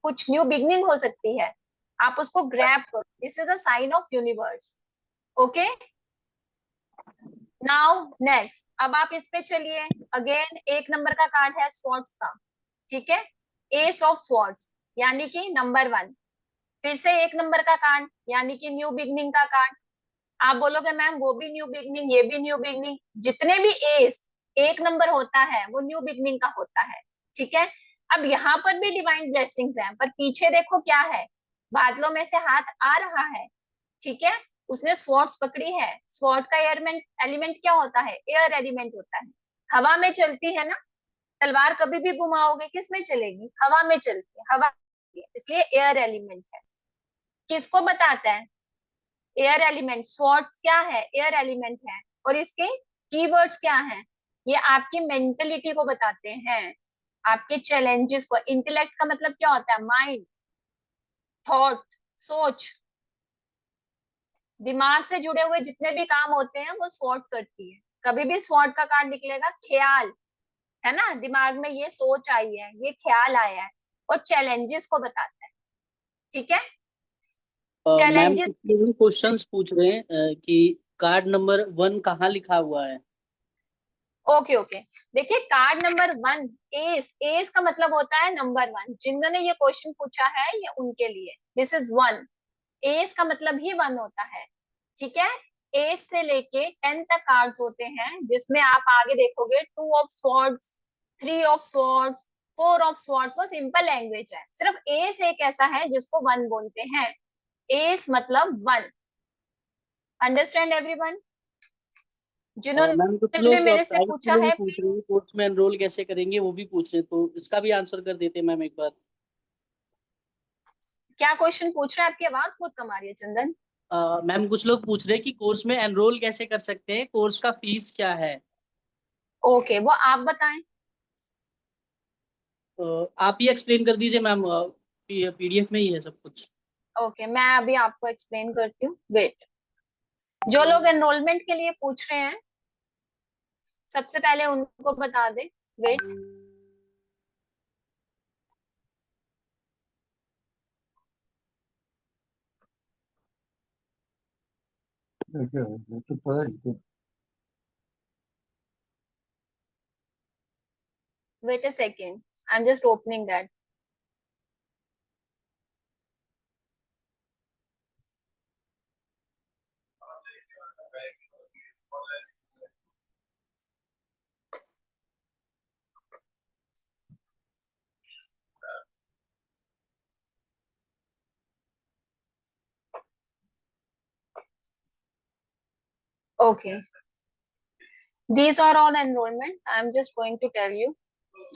कुछ न्यू बिगनिंग हो सकती है, आप उसको ग्रैब करो। This is a sign of universe. Okay, now next, अब आप इस पे चलिए। अगेन एक नंबर का कार्ड है स्वॉर्ड्स का, ठीक है, एस ऑफ स्वॉर्ड्स, यानी कि नंबर 1। फिर से एक नंबर का कार्ड, यानी कि न्यू बिगनिंग का कार्ड। आप बोलोगे मैम वो भी न्यू बिगनिंग, ये भी न्यू बिगनिंग, जितने भी एस एक नंबर होता है वो न्यू बिगनिंग का होता है। ठीक है, अब यहाँ पर भी डिवाइन ब्लेसिंग्स हैं, पर पीछे देखो क्या है, बादलों में से हाथ आ रहा है। ठीक है, उसने स्वॉर्ड्स पकड़ी है। स्वॉर्ड का एलिमेंट क्या होता है? एयर एलिमेंट होता है, हवा में चलती है ना। तलवार कभी भी घुमाओगे किस में चलेगी? हवा में चलती है, हवा, इसलिए एयर एलिमेंट है। किसको बताता है? Air element. स्वॉर्ड्स क्या है? एयर एलिमेंट है। और इसके कीवर्ड्स क्या हैं? ये आपकी मेंटलिटी को बताते हैं, आपके चैलेंजेस को। इंटेलेक्ट का मतलब क्या होता है? माइंड, थॉट, सोच, दिमाग से जुड़े हुए जितने भी काम होते हैं वो स्वॉर्ड करती है। कभी भी स्वॉर्ड का कार्ड निकलेगा, ख्याल है ना, दिमाग में ये सोच आई है, ये ख्याल आया है, और चैलेंजेस को बताता है। ठीक है, मैम चैलेंजेस। क्वेश्चंस पूछ रहे हैं कि कार्ड नंबर 1 कहाँ लिखा हुआ है? ओके ओके, देखिए कार्ड नंबर 1 एस, एस का मतलब होता है नंबर 1। जिन्होंने ये क्वेश्चन पूछा है ये उनके लिए, दिस इज 1। एस का मतलब ही 1 होता है। ठीक है, एस से लेके 10 तक कार्ड्स होते हैं, जिसमें आप आगे देखोगे 2 of swords, 3 of swords, four of swords वो सिंपल लैंग्वेज है, सिर्फ एस एक ऐसा है जिसको वन बोलते हैं, एस मतलब वन। Understand everyone? मैम कुछ जिन्होंने लोग मेरे से प्राइवेट के पूछा लिए भी है पूछ प्लीज, रहे हैं, कोर्स में एनरोल कैसे करेंगे वो भी पूछ रहे हैं, तो इसका भी आंसर कर देते हैं मैम एक बार। क्या क्वेश्चन पूछ रहे हैं? आपकी आवाज बहुत कम आ रही है चंदन। मैम कुछ लोग पूछ रहे हैं कि कोर्स में एनरोल कैसे कर सकते हैं, कोर्स का फीस क्या है। ओके, वो आप बताएं। आप ही एक्सप्लेन कर दीजिए मैम, पीडीएफ में ही है सब कुछ। ओके, मैं अभी आपको एक्सप्लेन करती हूँ, वेट। जो लोग एनरोलमेंट के लिए पूछ रहे हैं सबसे पहले उनको बता दे, वेट। तो पढ़ाई wait a second, I am just opening that. Okay, these are all enrollment, I am just going to tell you।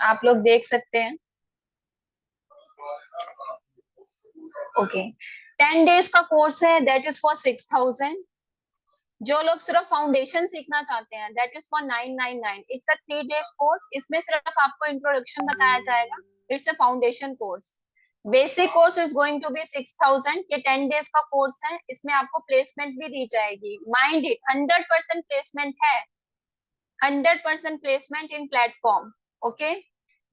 आप लोग देख सकते हैं। ओके, 10 days का कोर्स है, दैट इज फॉर 6,000। जो लोग सिर्फ फाउंडेशन सीखना चाहते हैं that is for 999। It's a 3 days course, इसमें सिर्फ आपको इंट्रोडक्शन बताया जाएगा। It's a foundation course. Basic course is going to be 6,000। ये 10 days का कोर्स है, इसमें आपको प्लेसमेंट भी दी जाएगी। माइंड इट, 100% प्लेसमेंट है, 100% प्लेसमेंट इन platform. Okay,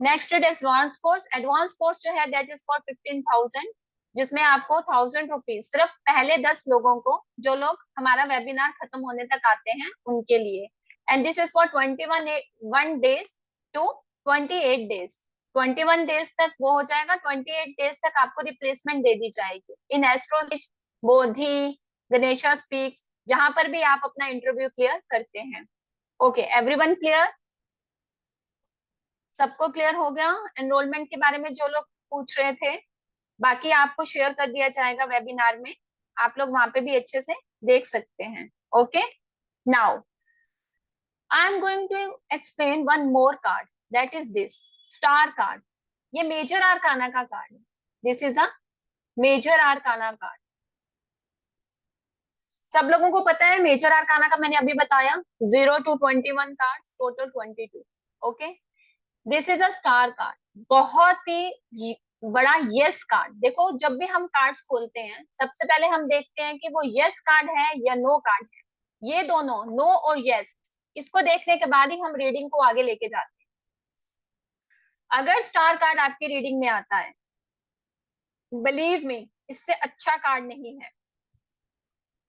next advance course. Advance course जो है दैट इज फॉर 15,000, जिसमें आपको 1,000 रुपीज सिर्फ पहले 10 लोगों को, जो लोग हमारा वेबिनार खत्म होने तक आते हैं उनके लिए। And this is for 21 days to 28 days। 21 days तक वो हो जाएगा, 28 days तक आपको रिप्लेसमेंट दे दी जाएगी इन एस्ट्रोसिच, बोधि, गणेशा स्पीक्स, जहां पर भी आप अपना इंटरव्यू क्लियर करते हैं। Okay, everyone clear? सबको क्लियर हो गया एनरोलमेंट के बारे में जो लोग पूछ रहे थे? बाकी आपको शेयर कर दिया जाएगा वेबिनार में, आप लोग वहां पे भी अच्छे से देख सकते हैं। Okay, now I am going to explain one more card, that is this star card. ये मेजर आर्काना का कार्ड है, this is a major arcana card. सब लोगों को पता है मेजर आर्काना का, मैंने अभी बताया 0 to 21 cards, total 22। Okay, this is a star card, बहुत ही बड़ा यस कार्ड। देखो, जब भी हम कार्ड्स खोलते हैं सबसे पहले हम देखते हैं कि वो यस कार्ड है या नो कार्ड है। ये दोनों, नो और यस, इसको देखने के बाद ही हम रीडिंग को आगे लेके जाते हैं। अगर स्टार कार्ड आपकी रीडिंग में आता है, बिलीव मी, इससे अच्छा कार्ड नहीं है।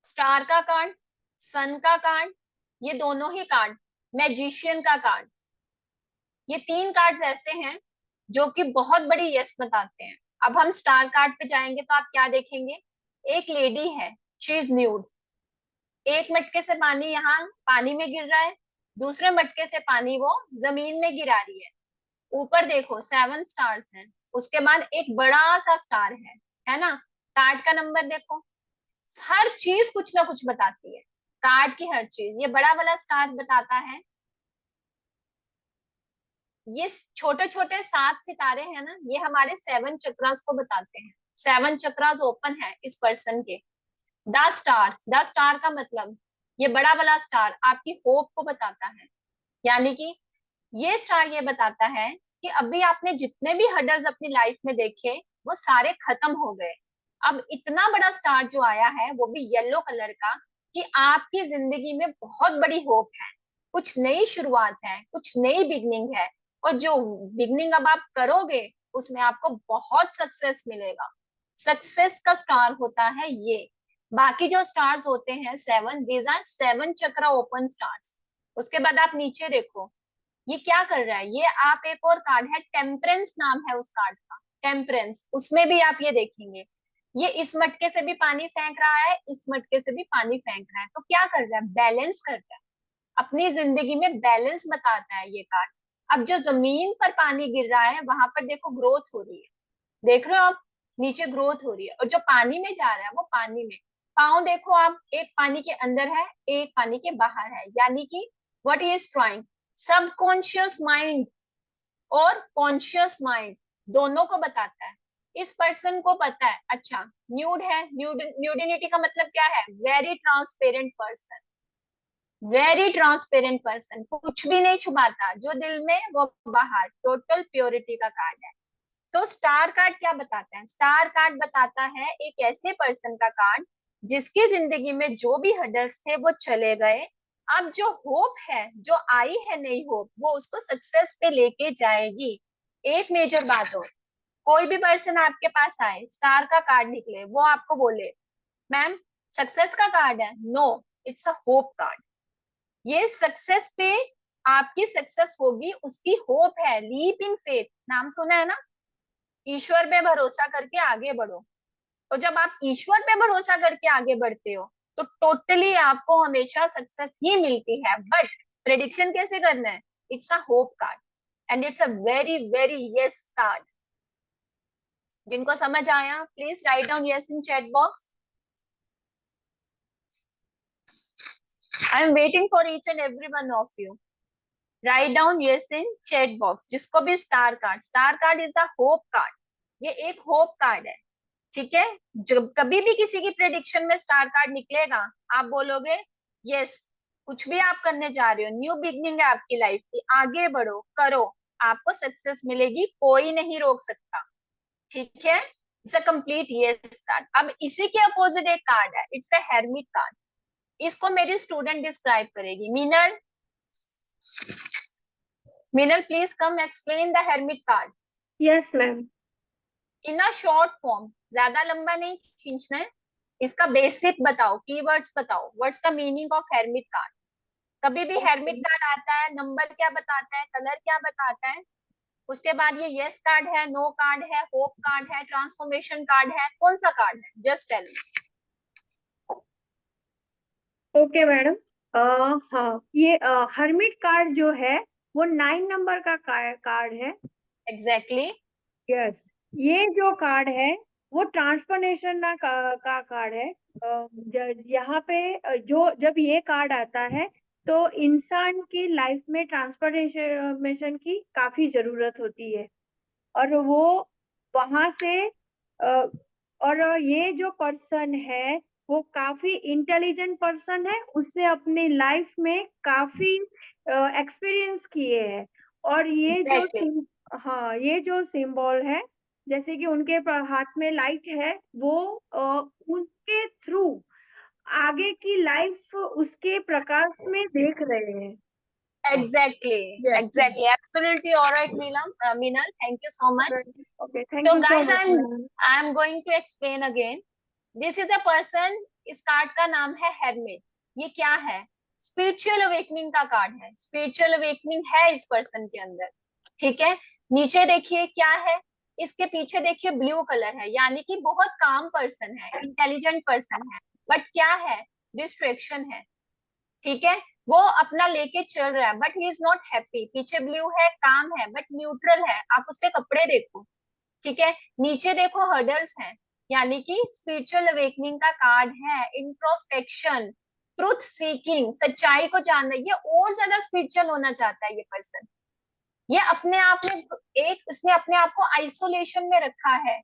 स्टार का कार्ड, सन का कार्ड, ये दोनों ही कार्ड, मैजिशियन का कार्ड, ये 3 कार्ड्स ऐसे हैं जो कि बहुत बड़ी यस बताते हैं। अब हम स्टार कार्ड पे जाएंगे तो आप क्या देखेंगे? एक लेडी है, शी इज न्यूड। एक मटके से पानी यहाँ पानी में गिर रहा है, दूसरे मटके से पानी वो जमीन में गिरा रही है। ऊपर देखो 7 स्टार्स हैं, उसके बाद एक बड़ा सा स्टार है ना? कार्ड का नंबर देखो, हर चीज कुछ ना कुछ बताती है, कार्ड की हर चीज। ये बड़ा वाला स्टार बताता है, ये छोटे छोटे 7 सितारे हैं ना, ये हमारे 7 चक्रास को बताते हैं। 7 चक्रास ओपन है इस पर्सन के। द स्टार, द स्टार का मतलब, ये बड़ा वाला स्टार आपकी होप को बताता है। यानी कि ये स्टार ये बताता है कि अभी आपने जितने भी हर्डल्स अपनी लाइफ में देखे वो सारे खत्म हो गए। अब इतना बड़ा स्टार जो आया है वो भी येलो कलर का, कि आपकी जिंदगी में बहुत बड़ी होप है, कुछ नई शुरुआत है, कुछ नई बिगनिंग है। और जो बिगनिंग अब आप करोगे उसमें आपको बहुत सक्सेस मिलेगा। सक्सेस का स्टार होता है ये। बाकी जो स्टार्स होते हैं 7, these are 7 chakra open stars. उसके बाद आप नीचे देखो, ये क्या कर रहा है? ये आप एक और कार्ड है, टेम्परेंस नाम है उस कार्ड का, टेम्परेंस। उसमें भी आप ये देखेंगे, ये इस मटके से भी पानी फेंक रहा है, इस मटके से भी पानी फेंक रहा है। तो क्या कर रहा है? बैलेंस कर रहा है, अपनी जिंदगी में बैलेंस बताता है ये कार्ड। अब जो जमीन पर पानी गिर रहा है वहां पर देखो ग्रोथ हो रही है, देख रहे हो आप, नीचे ग्रोथ हो रही है। और जो पानी में जा रहा है वो पानी में, पाँव देखो आप, एक पानी के अंदर है, एक पानी के बाहर है, यानी कि what he is trying, subconscious mind और कॉन्शियस माइंड दोनों को बताता है। इस पर्सन को पता है, अच्छा न्यूड है, न्यूडिनिटी का मतलब क्या है, very transparent person, very transparent person, कुछ भी नहीं छुपाता, जो दिल में वो बाहर, टोटल प्योरिटी का कार्ड है। तो स्टार कार्ड क्या बताता है, स्टार कार्ड बताता है एक ऐसे पर्सन का कार्ड जिसकी जिंदगी में जो भी हर्डल्स थे वो चले गए, अब जो होप है, जो आई है नई होप, वो उसको सक्सेस पे लेके जाएगी। एक मेजर बात हो, कोई भी पर्सन आपके पास आए, स्टार का कार्ड निकले, वो आपको बोले मैम सक्सेस का कार्ड है, no it's a hope card. ये सक्सेस पे, आपकी सक्सेस होगी उसकी होप है, लीप इन फेथ, नाम सुना है ना, ईश्वर पे भरोसा करके आगे बढ़ो। तो जब आप ईश्वर पे भरोसा करके आगे बढ़ते हो तो टोटली आपको हमेशा सक्सेस ही मिलती है। बट प्रेडिक्शन कैसे करना है, it's a hope card and it's a very very yes card. जिनको समझ आया please write down yes in chat box. I am waiting for each and every one of you, right down yes in chat box. जिसको भी star card is a hope card, ये एक hope card है, ठीक है। जब कभी भी किसी की प्रेडिक्शन में स्टार कार्ड निकलेगा, आप बोलोगे यस, कुछ भी आप करने जा रहे हो, न्यू बिगनिंग है आपकी लाइफ की, आगे बढ़ो, करो, आपको सक्सेस मिलेगी, कोई नहीं रोक सकता, ठीक है। It's a complete yes card. अब इसी के अपोजिट एक कार्ड है, इट्स अ हेरमिट कार्ड। इसको मेरी स्टूडेंट डिस्क्राइब करेगी, Meenal, Meenal please come explain the hermit card yes ma'am. In a short form, ज्यादा लंबा नहीं खींचना है, इसका बेसिक बताओ, कीवर्ड्स बताओ, what's the meaning of hermit card. कभी भी हेरमिट कार्ड आता है, नंबर क्या बताता है, कलर क्या बताता है, उसके बाद ये यस कार्ड है, नो कार्ड है, होप कार्ड है, ट्रांसफॉर्मेशन कार्ड है, कौन सा कार्ड है, just tell me. Okay madam. हाँ, ये हर्मिट कार्ड जो है वो 9 नंबर का कार्ड है। एग्जैक्टली। यस, ये जो कार्ड है वो ट्रांसफॉर्मेशन का कार्ड है। यहाँ पे जो जब ये कार्ड आता है तो इंसान की लाइफ में ट्रांसफॉर्मेशन की काफी जरूरत होती है, और वो वहां से और ये जो पर्सन है वो काफी इंटेलिजेंट पर्सन है, उसने अपनी लाइफ में काफी एक्सपीरियंस किए हैं। और ये जो एग्जैक्टली हाँ, ये जो सिंबल है, जैसे कि उनके हाथ में लाइट है, वो उनके थ्रू आगे की लाइफ उसके प्रकाश में देख रहे हैं। Exactly Yes. Exactly absolutely alright Meenal, Meenal thank you so much. Okay, thank So you so guys, much, ma'am. I'm going to explain again. This is a person, इस कार्ड का नाम है हेरमिट। ये क्या है, स्पिरिचुअल अवेकनिंग का कार्ड है, spiritual awakening है इस पर्सन के अंदर, ठीक है। नीचे देखिए क्या है, इसके पीछे देखिए ब्लू कलर है, यानी कि बहुत काम पर्सन है, इंटेलिजेंट पर्सन है, बट क्या है, डिस्ट्रैक्शन है, ठीक है। वो अपना लेके चल रहा है but he is not happy. पीछे ब्लू है, काम है, बट न्यूट्रल है, आप उसके कपड़े देखो, ठीक है। नीचे देखो हर्डल्स हैं, यानी कि स्पिरिचुअल अवेकनिंग का कार्ड है, इंट्रोस्पेक्शन, ट्रुथ सीकिंग, सच्चाई को जानना, ये और ज्यादा स्पिरिचुअल होना चाहता है ये पर्सन। ये अपने आप में एक, उसने अपने आप को आइसोलेशन में रखा है,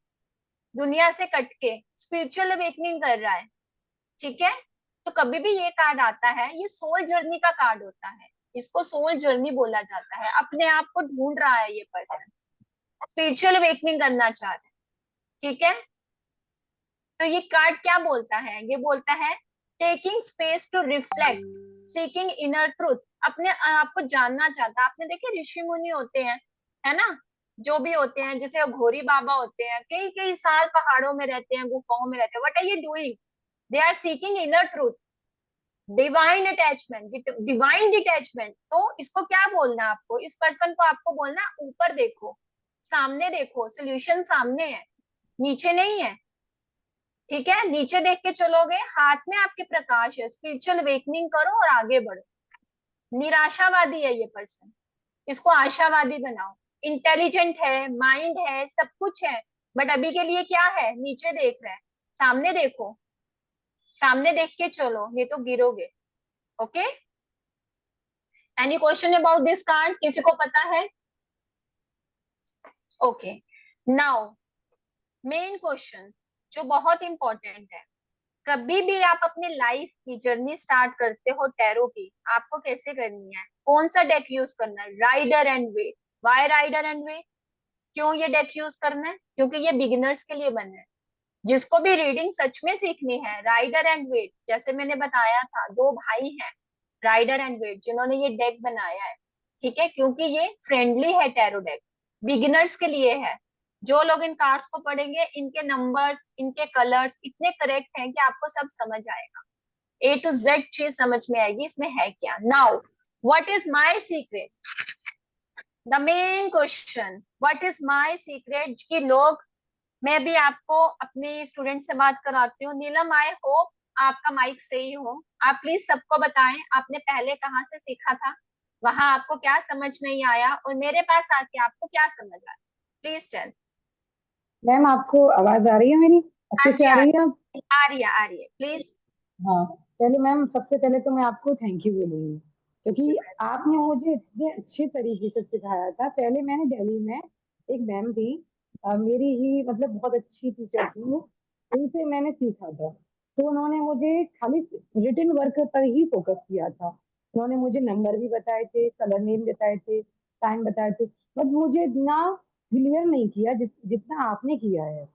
दुनिया से कट के स्पिरिचुअल अवेकनिंग कर रहा है, ठीक है। तो कभी भी ये कार्ड आता है, ये सोल जर्नी का कार्ड होता है, इसको सोल जर्नी बोला जाता है। अपने आप को ढूंढ रहा है ये पर्सन, स्पिरिचुअल अवेकनिंग करना चाह रहा है, ठीक है। तो ये कार्ड क्या बोलता है, ये बोलता है taking space to reflect, seeking inner truth, अपने आप को जानना चाहता है। आपने देखे ऋषि मुनि होते हैं, है ना, जो भी होते हैं, जैसे घोरी बाबा होते हैं, कई कई साल पहाड़ों में रहते हैं, गुफाओं में रहते हैं, what are you doing, they are seeking inner truth, divine attachment, divine detachment. तो इसको क्या बोलना है आपको, इस पर्सन को आपको बोलना ऊपर देखो, सामने देखो, सोल्यूशन सामने है, नीचे नहीं है, ठीक है। नीचे देख के चलोगे, हाथ में आपके प्रकाश है, स्पिरिचुअल अवेकनिंग करो और आगे बढ़ो। निराशावादी है ये पर्सन, इसको आशावादी बनाओ। इंटेलिजेंट है, माइंड है, सब कुछ है, बट अभी के लिए क्या है, नीचे देख रहा है। सामने देखो, सामने देख के चलो, नहीं तो गिरोगे। Okay, any question about this card, किसी को पता है? ओके, नाउ मेन क्वेश्चन जो बहुत इंपॉर्टेंट है, कभी भी आप अपनी लाइफ की जर्नी स्टार्ट करते हो टैरो की, आपको कैसे करनी है, कौन सा डेक यूज करना है? Rider and Waite. Why Rider and Waite? क्यों ये डेक यूज करना है? क्योंकि ये बिगिनर्स के लिए बना है। जिसको भी रीडिंग सच में सीखनी है, राइडर एंड वेट, जैसे मैंने बताया था, दो भाई हैं राइडर एंड वेट जिन्होंने ये डेक बनाया है, ठीक है, क्योंकि ये फ्रेंडली है टैरो डेक, बिगिनर्स के लिए है। जो लोग इन कार्ड्स को पढ़ेंगे, इनके नंबर्स, इनके कलर्स इतने करेक्ट हैं कि आपको सब समझ आएगा, ए टू जेड चीज समझ में आएगी इसमें है क्या। Now what is my secret, the main question, what is my secret कि लोग, मैं भी आपको अपने स्टूडेंट से बात कराती हूँ। नीलम, आई होप आपका माइक सही हो, आप प्लीज सबको बताएं आपने पहले कहाँ से सीखा था, वहां आपको क्या समझ नहीं आया, और मेरे पास आके आपको क्या समझ आया, प्लीज टेल। मैम आपको आवाज आ रही है मेरी? हाँ अच्छे से जी, आ रही है? आ रही है प्लीज। हाँ। चलिए मैम, सबसे पहले तो मैं आपको थैंक यू बोलूंगी, क्योंकि आपने मुझे इतने अच्छे तरीके से सिखाया था। पहले मैंने दिल्ली में एक मैम थी, मेरी ही मतलब बहुत अच्छी टीचर थी वो, उनसे मैंने सीखा था। तो उन्होंने मुझे खाली रिटन वर्क पर ही फोकस किया था। उन्होंने मुझे नंबर भी बताए थे, कलर नेम बताए थे, टाइम बताए थे, बट मुझे इतना क्लियर नहीं किया जितना आपने किया है।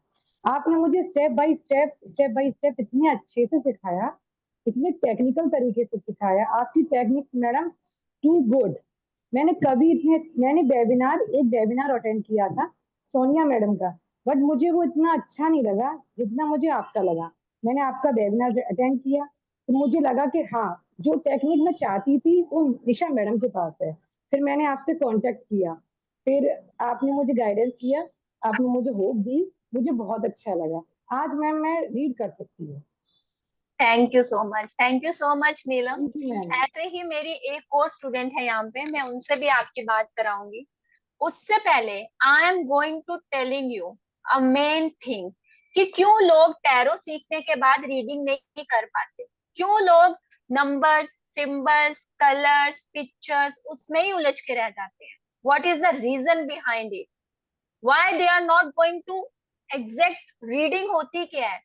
आपने मुझे स्टेप बाय स्टेप इतने अच्छे से सिखाया, इतने टेक्निकल तरीके से सिखाया। आपकी टेक्निक्स मैडम टू गुड। मैंने एक वेबिनार अटेंड किया था सोनिया मैडम का, बट मुझे वो इतना अच्छा नहीं लगा जितना मुझे आपका लगा। मैंने आपका वेबिनार अटेंड किया तो मुझे लगा कि हाँ, जो टेक्निक मैं चाहती थी वो निशा मैडम के पास है। फिर मैंने आपसे कांटेक्ट किया, फिर आपने मुझे गाइडेंस किया, आपने मुझे होप दी, मुझे बहुत अच्छा लगा। आज मैम मैं रीड कर सकती हूँ। Thank you so much, thank you so much Neelam. Thank you ma'am. ऐसे ही मेरी एक और स्टूडेंट है यहाँ पे, मैं उनसे भी आपकी बात कराऊंगी। उससे पहले I am going to telling you a main thing कि क्यों लोग टैरो सीखने के बाद रीडिंग नहीं कर पाते, क्यों लोग नंबर्स, सिंबल्स, कलर्स, पिक्चर्स उसमें ही उलझ के रह जाते हैं। What is the reason behind it, why they are not going to exact reading होती क्या है,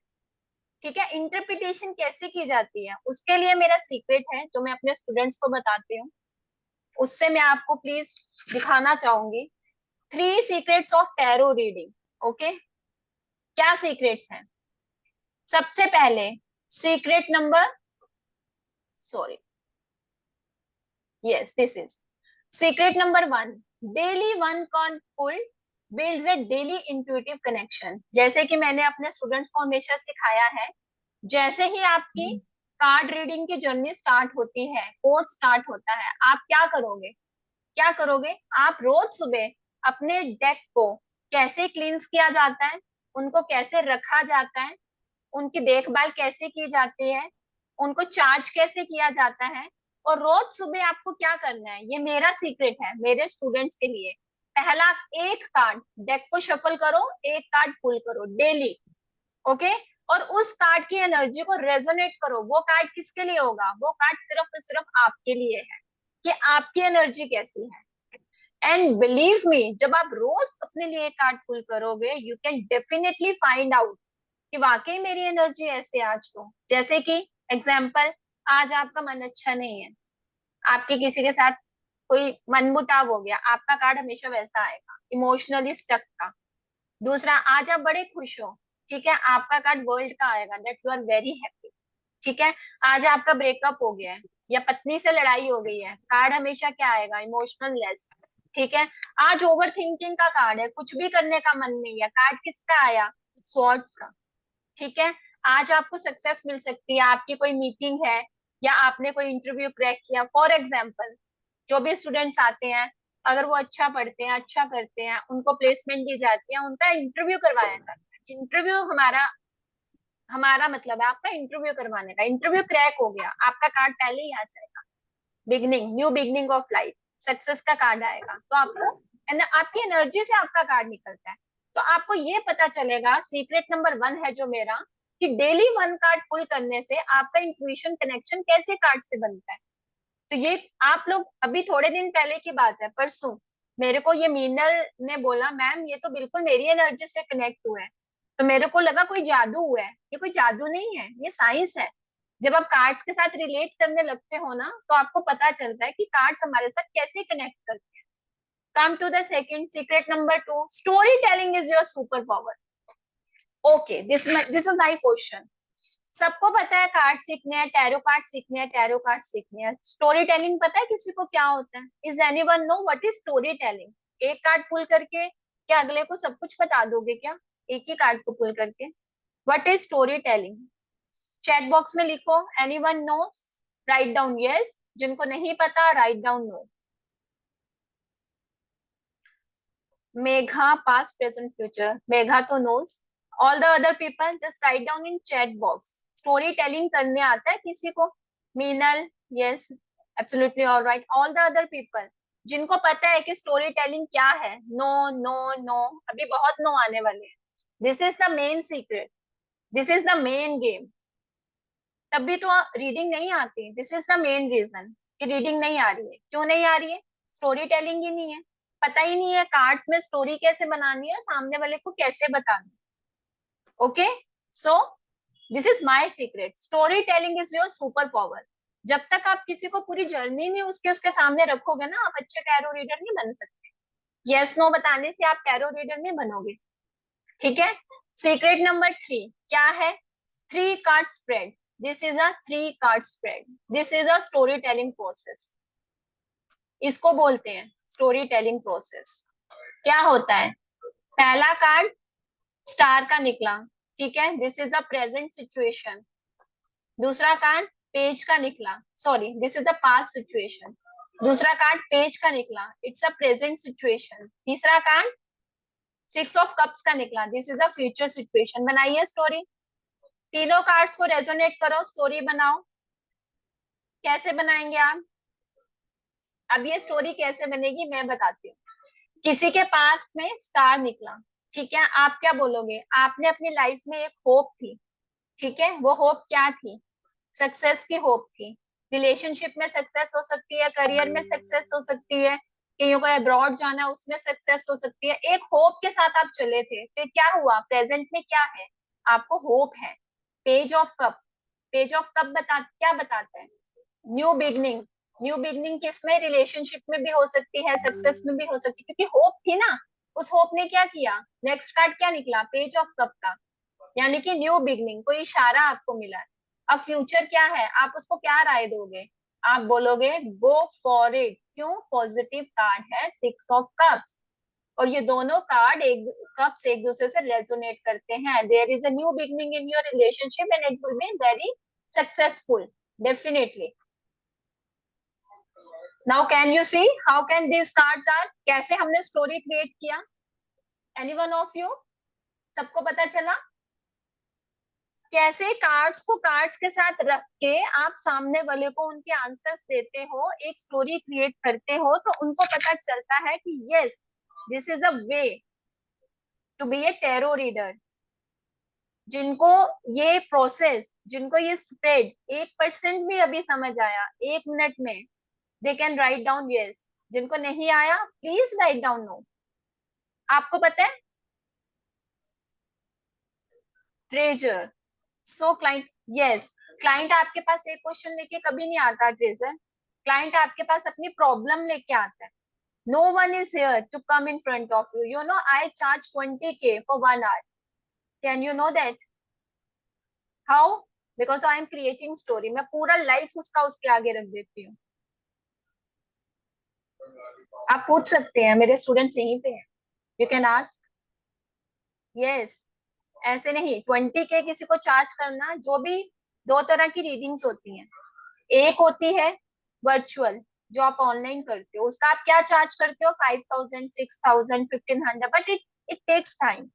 ठीक है, इंटरप्रिटेशन कैसे की जाती है, उसके लिए मेरा सीक्रेट है जो मैं अपने स्टूडेंट्स को बताती हूँ। उससे मैं आपको प्लीज दिखाना चाहूंगी 3 secrets of tarot reading. Okay, क्या सीक्रेट्स हैं? सबसे पहले secret number, sorry, yes this is secret number 1, daily one card pull builds a daily intuitive connection. जैसे कि मैंने अपने स्टूडेंट्स को हमेशा सिखाया है, जैसे ही आपकी कार्ड रीडिंग की जर्नी स्टार्ट होती है, कोर्स स्टार्ट होता है, आप क्या करोगे, क्या करोगे, आप रोज सुबह अपने डेक को कैसे क्लींस किया जाता है, उनको कैसे रखा जाता है, उनकी देखभाल कैसे की जाती है, उनको चार्ज कैसे किया जाता है, और रोज सुबह आपको क्या करना है, ये मेरा सीक्रेट है मेरे स्टूडेंट्स के लिए। पहला, एक कार्ड डेक को शफल करो, एक कार्ड पुल करो डेली। ओके, और उस कार्ड की एनर्जी को रेजोनेट करो। वो कार्ड किसके लिए होगा, वो कार्ड सिर्फ और सिर्फ आपके लिए है कि आपकी एनर्जी कैसी है। एंड बिलीव मी, जब आप रोज अपने लिए कार्ड पुल करोगे, you can definitely find out कि वाकई मेरी एनर्जी ऐसे आज तो, जैसे कि एग्जाम्पल, आज आपका मन अच्छा नहीं है, आपके किसी के साथ कोई मनमुटाव हो गया, आपका कार्ड हमेशा वैसा आएगा, इमोशनली स्टक का। दूसरा, आज आप बड़े खुश हो, ठीक है, आपका कार्ड वर्ल्ड का आएगा, that you are very happy. ठीक है, आज आपका ब्रेकअप हो गया है या पत्नी से लड़ाई हो गई है, कार्ड हमेशा क्या आएगा, इमोशनल लेस। ठीक है, आज ओवर थिंकिंग का कार्ड है, कुछ भी करने का मन नहीं है, कार्ड किसका आया, स्वॉर्ड्स का। ठीक है, आज आपको सक्सेस मिल सकती है, आपकी कोई मीटिंग है या आपने कोई इंटरव्यू क्रैक किया। फॉर एग्जाम्पल, जो भी स्टूडेंट्स आते हैं, अगर वो अच्छा पढ़ते हैं, अच्छा करते हैं, उनको प्लेसमेंट दी जाती है, उनका इंटरव्यू करवाया जाता है। इंटरव्यू हमारा हमारा मतलब है आपका इंटरव्यू करवाने का। इंटरव्यू क्रैक हो गया, आपका कार्ड पहले ही आ जाएगा, beginning, new beginning of life. Success का कार्ड आएगा, तो आपको आपकी एनर्जी से आपका कार्ड निकलता है। तो आपको ये पता चलेगा, सीक्रेट नंबर 1 है जो मेरा, कि डेली 1 कार्ड पुल करने से आपका इंट्यूशन कनेक्शन कैसे कार्ड से बनता है। तो ये आप लोग, अभी थोड़े दिन पहले की बात है, परसों मेरे को ये मीनल ने बोला, मैम ये तो बिल्कुल मेरी एनर्जी से कनेक्ट हुआ है। तो मेरे को लगा कोई जादू हुआ है। ये कोई जादू नहीं है, ये साइंस है। जब आप कार्ड्स के साथ रिलेट करने लगते हो ना, तो आपको पता चलता है कि कार्ड्स हमारे साथ कैसे कनेक्ट करते हैं। Come to the second secret number 2, story telling is your super power. Okay, this is my question. सबको पता है कार्ड सीखने हैं, टैरो कार्ड सीखने हैं, टैरो कार्ड सीखने हैं। स्टोरी टेलिंग पता है किसी को क्या होता है? Is anyone know what is story telling? एक कार्ड पुल करके क्या अगले को सब कुछ बता दोगे क्या, एक ही कार्ड को पुल करके? What is story telling? Chat box में लिखो, anyone knows? Write down yes, जिनको नहीं पता write down no. Megha past present future, Megha तो knows. All the other people just write down in chat box. Story telling करने आता है किसी को? Meenal yes, absolutely alright. All the other people जिनको पता है कि स्टोरी टेलिंग क्या है? नो नो नो, अभी बहुत नो आने वाले हैं। This is the main secret, this is the main game. तभी तो रीडिंग नहीं आती, this is the main reason कि रीडिंग नहीं आ रही है। क्यों नहीं आ रही है? स्टोरी टेलिंग ही नहीं है, पता ही नहीं है कार्ड्स में स्टोरी कैसे बनानी है, सामने वाले को कैसे बतानी है। Okay, so this is my secret, story telling is your super power. जब तक आप किसी को पूरी जर्नी नहीं उसके सामने रखोगे ना, आप अच्छे टैरो रीडर नहीं बन सकते। यस नो बताने से आप टैरो रीडर नहीं बनोगे, ठीक है? सीक्रेट नंबर 3 क्या है? 3 card spread. This is a 3 card spread, this is a story telling process. इसको बोलते हैं स्टोरी टेलिंग प्रोसेस। क्या होता है? पहला कार्ड स्टार का निकला, ठीक है, this is a present situation. दूसरा कार्ड पेज का निकला, sorry this is a past situation. दूसरा कार्ड पेज का निकला, इट्स अ प्रेजेंट सिचुएशन। तीसरा कार्ड 6 ऑफ कप्स का निकला, this is a future situation. बनाइए स्टोरी, तीनों कार्ड्स को रेजोनेट करो, स्टोरी बनाओ। कैसे बनाएंगे आप? अब ये स्टोरी कैसे बनेगी मैं बताती हूँ। किसी के पास में स्टार निकला, ठीक है, आप क्या बोलोगे? आपने अपनी लाइफ में एक होप थी, ठीक है, वो होप क्या थी? सक्सेस की होप थी। रिलेशनशिप में सक्सेस हो सकती है, करियर में सक्सेस हो सकती है, कहीं को अब्रॉड जाना उसमें सक्सेस हो सकती है। एक होप के साथ आप चले थे, फिर क्या हुआ? प्रेजेंट में क्या है? आपको होप है। Page of cup, page of cup क्या बताता है? New beginning. न्यू बिगनिंग किसमें? रिलेशनशिप में भी हो सकती है, सक्सेस में भी हो सकती है, क्योंकि होप थी ना। उस होप ने क्या किया? नेक्स्ट कार्ड क्या निकला? पेज ऑफ कप का, यानी कि न्यू बिगनिंग, कोई इशारा आपको मिला। अब फ्यूचर क्या है? आप उसको क्या राय दोगे? आप बोलोगे गो फॉर इट। क्यों? पॉजिटिव कार्ड है 6 ऑफ कप्स, और ये दोनों कार्ड एक दूसरे से रेजोनेट करते हैं। There is a new beginning in your relationship and it will be very successful, definitely. Now can you see how can this cards are? कैसे हमने स्टोरी क्रिएट किया? Anyone of you? सबको पता चला कैसे कार्ड्स को कार्ड्स के साथ रख के आप सामने वाले को उनके आंसर्स देते हो, एक स्टोरी क्रिएट करते हो, तो उनको पता चलता है कि yes this is a way to be a tarot reader. जिनको ये प्रोसेस, जिनको ये स्प्रेड 1% भी अभी समझ आया 1 मिनट में, they can write down yes. जिनको नहीं आया प्लीज राइट डाउन नो। आपको पता है ट्रेजर, सो क्लाइंट यस, क्लाइंट आपके पास एक क्वेश्चन लेके कभी नहीं आता ट्रेजर, क्लाइंट आपके पास अपनी प्रॉब्लम लेके आता है। No one is here to come in front of you, you know I charge 20K for 1 hour, can you know that? How? Because I am creating story, मैं पूरा लाइफ उसका उसके आगे रख देती हूँ। आप पूछ सकते हैं, मेरे स्टूडेंट्स यहीं पे हैं, यू कैन आस्क। यस, ऐसे नहीं 20K किसी को चार्ज करना। जो भी 2 तरह की रीडिंग्स होती हैं, एक होती है वर्चुअल जो आप ऑनलाइन करते हो, उसका आप क्या चार्ज करते हो? 5000, 6000, 1500, बट इट टेक्स टाइम।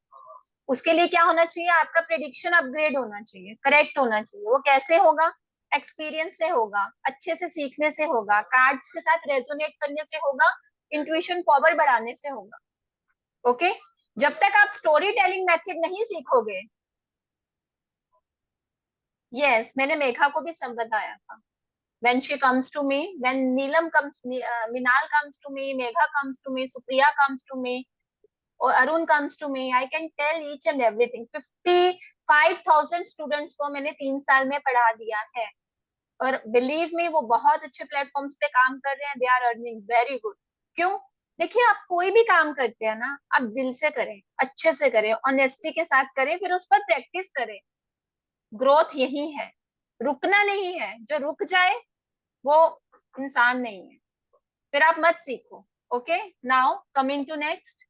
उसके लिए क्या होना चाहिए? आपका प्रेडिक्शन अपग्रेड होना चाहिए, करेक्ट होना चाहिए। वो कैसे होगा? एक्सपीरियंस से होगा, अच्छे से सीखने से होगा, कार्ड्स के साथ रेजोनेट करने से होगा, इंट्यूशन पावर बढ़ाने से होगा। ओके जब तक आप स्टोरी टेलिंग मेथड नहीं सीखोगे, यस मैंने मेघा को भी सब बताया था, when she comes to me, when Neelam comes, Minal comes to me, Megha comes to me, Supriya comes to me, or Arun comes to me, I can tell each and everything. 55,000 students को मैंने 3 साल में पढ़ा दिया है, और believe me वो बहुत अच्छे प्लेटफॉर्म्स पे काम कर रहे हैं, they are earning very good. क्यों? देखिए आप कोई भी काम करते हैं ना, आप दिल से करें, अच्छे से करें, ऑनेस्टी के साथ करें, फिर उस पर प्रैक्टिस करें। ग्रोथ यही है, रुकना नहीं है। जो रुक जाए वो इंसान नहीं है, फिर आप मत सीखो। Okay now coming to next,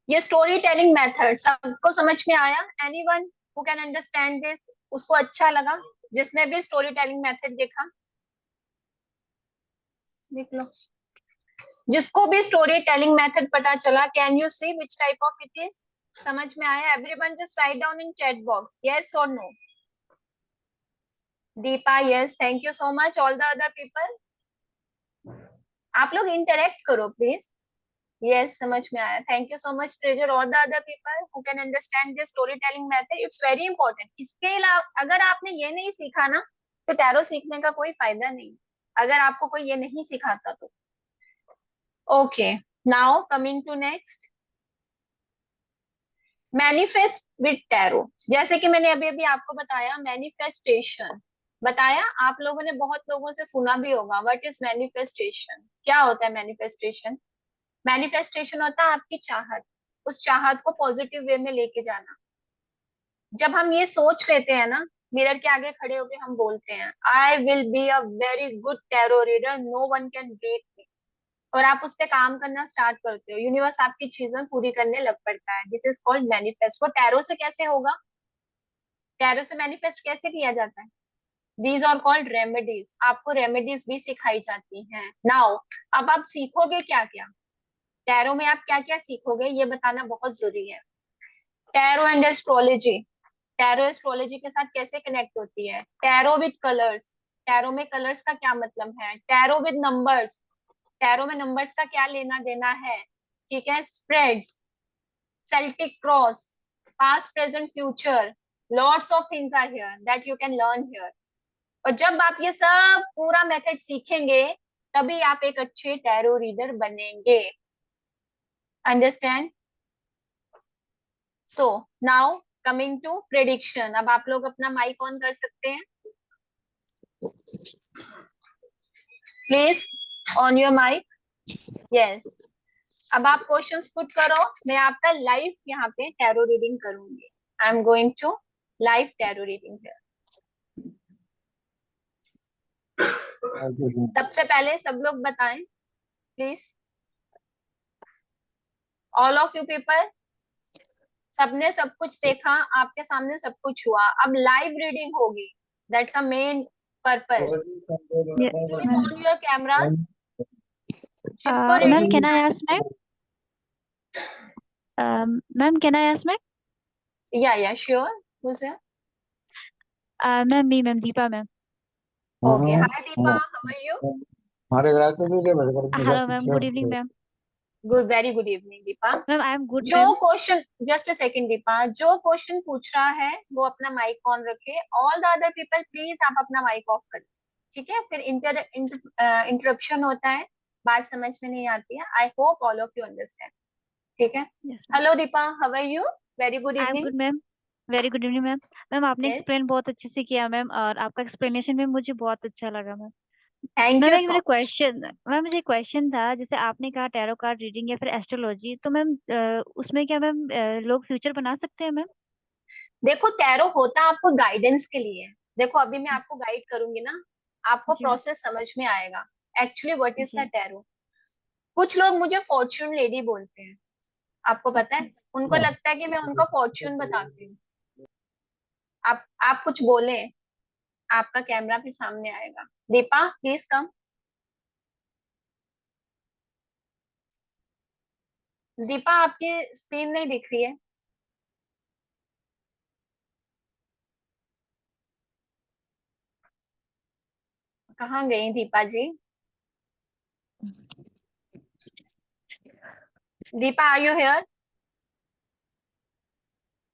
ये स्टोरी टेलिंग मेथड सबको समझ में आया? Anyone who can understand this? उसको अच्छा लगा जिसने भी स्टोरी टेलिंग मेथड देखा? देख लो, जिसको भी स्टोरी टेलिंग मेथड पता चला, can you see which type of it is? समझ में आया? Everyone just write down in chat box yes और no. Deepa yes, thank you so much. All the other people, आप लोग इंटरेक्ट करो प्लीज। यस समझ में आया, thank you so much Treasure. All the other people who can understand this story telling method, it's very important. इसके अलावा अगर आपने ये नहीं सीखा ना, तो टैरो सीखने का कोई फायदा नहीं, अगर आपको कोई ये नहीं सिखाता तो। Okay now coming to next, manifest with tarot. जैसे कि मैंने अभी अभी आपको बताया, मैनिफेस्टेशन बताया, आप लोगों ने बहुत लोगों से सुना भी होगा। What is manifestation? क्या होता है मैनिफेस्टेशन? मैनिफेस्टेशन होता है आपकी चाहत, उस चाहत को पॉजिटिव वे में लेके जाना। जब हम ये सोच लेते हैं ना, मिरर के आगे खड़े होके हम बोलते हैं I will be a very good tarot reader, no one can beat me, और आप उस पे काम करना स्टार्ट करते हो, यूनिवर्स आपकी चीजें पूरी करने लग पड़ता है। This is called manifest. वो टैरो से कैसे होगा? टैरो से मैनिफेस्ट कैसे किया जाता है? These are called remedies. आपको रेमेडीज भी सिखाई जाती हैं। नाउ अब आप सीखोगे क्या क्या टैरो में, आप क्या क्या सीखोगे ये बताना बहुत जरूरी है। Tarot and astrology, tarot astrology के साथ कैसे कनेक्ट होती है? टैरो विद कलर्स, टैरो में कलर्स का क्या मतलब है? टैरो विद नंबर्स, टैरो में नंबर्स का क्या लेना देना है? ठीक है, spreads, Celtic cross, past present future, lots of things are here that you can learn here. और जब आप ये सब पूरा मेथड सीखेंगे, तभी आप एक अच्छे टैरो रीडर बनेंगे। Understand? So now coming to prediction. अब आप लोग अपना माइक ऑन कर सकते हैं please, on your mic. Yes, अब आप क्वेश्चंस पुट करो, मैं आपका लाइव यहाँ पे टैरो रीडिंग करूंगी। I am going to live tarot reading here. सबसे पहले सब लोग बताएं please, all of you people. सबने सब कुछ देखा, आपके सामने सब कुछ हुआ, अब लाइव रीडिंग होगी, that's a main purpose. On your cameras. जिसको Ma'am, reading, can I ask, ma'am? Ma'am, can I ask, ma'am? या sure, who's here? Ma'am, me, ma'am, Deepa, ma'am. Okay, hi Deepa, how are you? Hello, ma'am. Good evening, ma'am. Good, very good evening Deepa. Ma'am, I am good, जो ma'am. Question, just a second Deepa, जो question पूछ रहा है वो अपना mic on रखे। All the other people please आप अपना माइक ऑफ कर, ठीक है? फिर इंटरप्शन होता है, बात समझ में नहीं आती है। I hope all of you understand, ठीक है? Yes, ma'am. Hello Deepa, how are you? Very good I am evening. good, ma'am. Very good evening, ma'am. Ma'am आपने यस, एक्सप्लेन बहुत अच्छे से किया मैम, और आपका एक्सप्लेनेशन में मुझे बहुत अच्छा लगा मैम। थैंक मैम यू एक सो मेरा मच। क्वेश्चन, मैम मुझे क्वेश्चन था, जैसे आपने कहा टैरो कार्ड रीडिंग या फिर एस्ट्रोलॉजी, तो मैम उसमें क्या मैम लोग फ्यूचर बना सकते हैं मैम? देखो टैरो होता आपको गाइडेंस के लिए। देखो अभी मैं आपको गाइड करूंगी ना, आपको जी मैम। प्रोसेस समझ में आएगा एक्चुअली व्हाट इज द जी टैरो। कुछ लोग मुझे फॉर्च्यून लेडी बोलते हैं, आपको पता है? उनको लगता है कि मैं उनका फॉर्च्यून बताती हूँ। आप कुछ बोले, आपका कैमरा भी सामने आएगा। Deepa please come. दीपा आपकी स्क्रीन नहीं दिख रही है। कहाँ गई Deepa ji? Deepa, are you here?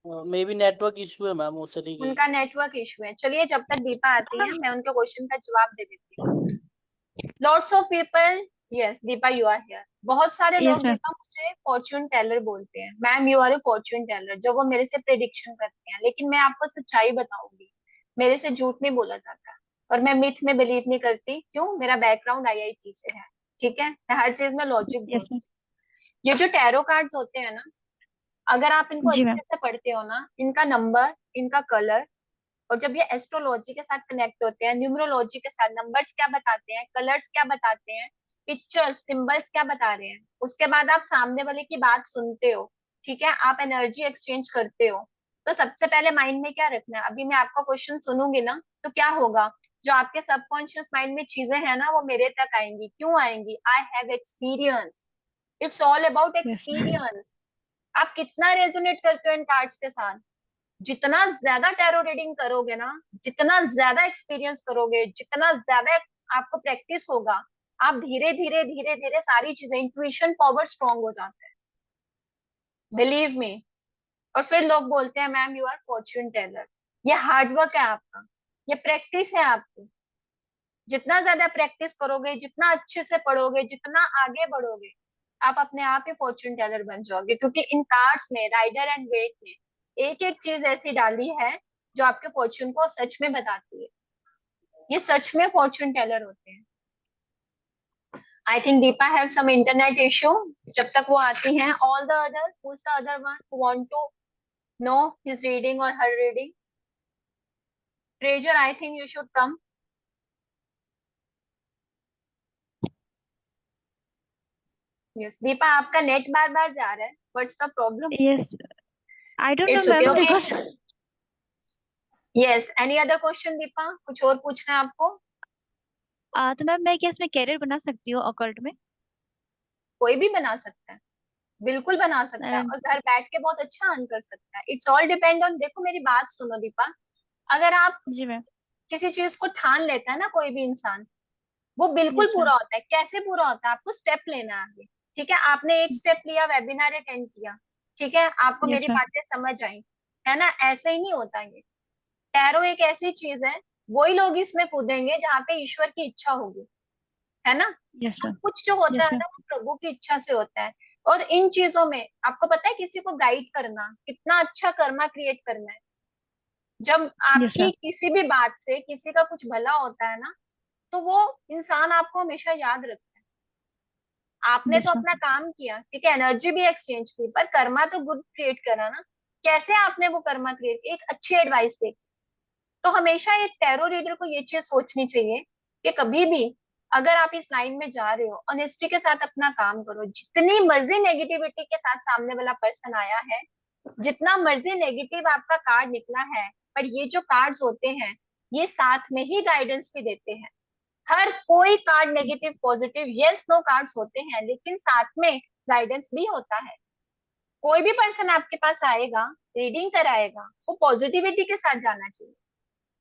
Maybe network issue है मैम, वो चली गई। उनका नेटवर्क इशू है। चलिए, जब तक दीपा आती है मैं उनके क्वेश्चन का जवाब दे देती हूँ। Lots of people, yes Deepa you are here. बहुत सारे यस लोग मैम। दीपा मुझे फॉर्च्यून टेलर बोलते हैं। Ma'am you are a fortune teller, जो वो मेरे से प्रिडिक्शन करते हैं। लेकिन मैं आपको सच्चाई बताऊंगी, मेरे से झूठ नहीं बोला जाता। और मैं मिथ में बिलीव नहीं करती। क्यों? मेरा बैकग्राउंड आईआईटी से है। ठीक है, मैं हर चीज में लॉजिक यस बोलती मैम। हूँ। ये जो टैरो कार्ड्स होते हैं ना, अगर आप इनको जी मैम। अच्छे से पढ़ते हो ना, इनका नंबर, इनका कलर, और जब ये एस्ट्रोलॉजी के साथ कनेक्ट होते हैं, न्यूमरोलॉजी के साथ, नंबर्स क्या बताते हैं, कलर्स क्या बताते हैं, पिक्चर्स, सिंबल्स क्या बता रहे हैं, उसके बाद आप सामने वाले की बात सुनते हो, ठीक है, आप एनर्जी एक्सचेंज करते हो। तो सबसे पहले माइंड में क्या रखना है? अभी मैं आपका क्वेश्चन सुनूंगी ना, तो क्या होगा? जो आपके सबकॉन्शियस माइंड में चीजें हैं ना, वो मेरे तक आएंगी। क्यों आएंगी? I have experience. It's all about yes ma'am. Experience. आप कितना रेजोनेट करते हो इन कार्ड्स के साथ? जितना ज्यादा टैरो रीडिंग करोगे ना, जितना ज्यादा एक्सपीरियंस करोगे, जितना ज्यादा आपको प्रैक्टिस होगा, आप धीरे धीरे धीरे धीरे सारी चीजें, इंट्यूशन पावर स्ट्रांग हो जाता है, बिलीव मी। और फिर लोग बोलते हैं ma'am you are fortune teller. ये हार्डवर्क है आपका, ये प्रैक्टिस है आपकी। जितना ज्यादा प्रैक्टिस करोगे, जितना अच्छे से पढ़ोगे, जितना आगे बढ़ोगे, आप अपने आप ही फॉर्च्यून टेलर बन जाओगे। क्योंकि इन कार्ड्स में, राइडर एंड वेट में, एक एक चीज ऐसी डाली है जो आपके फॉर्च्यून को सच में बताती है। ये सच में फॉर्च्यून टेलर होते हैं। I think Deepa have some internet issue. जब तक वो आती हैं, all the other, who is the other one who want to know his reading और her reading? Treasure, I think you should come. Yes Deepa, आपका net बार बार जा रहा है, what's the problem? Yes, I don't know it's okay, ma'am okay. Because yes, any other question Deepa? कुछ और पूछना है आपको? तो मैम मैं क्या इसमें कैरियर बना सकती हूँ ऑकल्ट में? कोई भी बना सकता है, बिल्कुल बना सकता है, मैम। और घर बैठ के बहुत अच्छा अर्न कर सकता है। इट्स ऑल डिपेंड ऑन, देखो मेरी बात सुनो दीपा, अगर आप जी मैम। किसी चीज को ठान लेता है ना, कोई भी इंसान, वो बिल्कुल यस मैम। पूरा होता है। कैसे पूरा होता है? आपको स्टेप लेना है आगे। ठीक है, आपने एक स्टेप लिया, वेबिनार अटेंड किया, ठीक है, आपको यस मेरी मैम। बातें समझ आई, है ना? ऐसे ही नहीं होता ये। टैरो एक ऐसी चीज है, वही लोग इसमें कूदेंगे जहाँ पे ईश्वर की इच्छा होगी, है ना? यस सब मैम। कुछ जो होता यस है मैम। ना, वो प्रभु की इच्छा से होता है। और इन चीजों में आपको पता है, किसी को गाइड करना कितना अच्छा कर्मा क्रिएट करना है। जब यस आपकी मैम। किसी भी बात से किसी का कुछ भला होता है ना, तो वो इंसान आपको हमेशा याद रखता है। आपने तो यस मैम। अपना काम किया, ठीक है, एनर्जी भी एक्सचेंज की, पर कर्मा तो गुड क्रिएट करा ना। कैसे आपने वो कर्मा क्रिएट? एक अच्छी एडवाइस दे। तो हमेशा एक टैरो रीडर को ये चीज सोचनी चाहिए कि कभी भी अगर आप इस लाइन में जा रहे हो, ऑनेस्टी के साथ अपना काम करो। जितनी मर्जी नेगेटिविटी के साथ सामने वाला पर्सन आया है, जितना मर्जी नेगेटिव आपका कार्ड निकला है, पर ये जो कार्ड्स होते हैं, ये साथ में ही गाइडेंस भी देते हैं। हर कोई card negative positive yes no cards होते हैं, लेकिन साथ में गाइडेंस भी होता है। कोई भी पर्सन आपके पास आएगा, रीडिंग कराएगा, वो पॉजिटिविटी के साथ जाना चाहिए।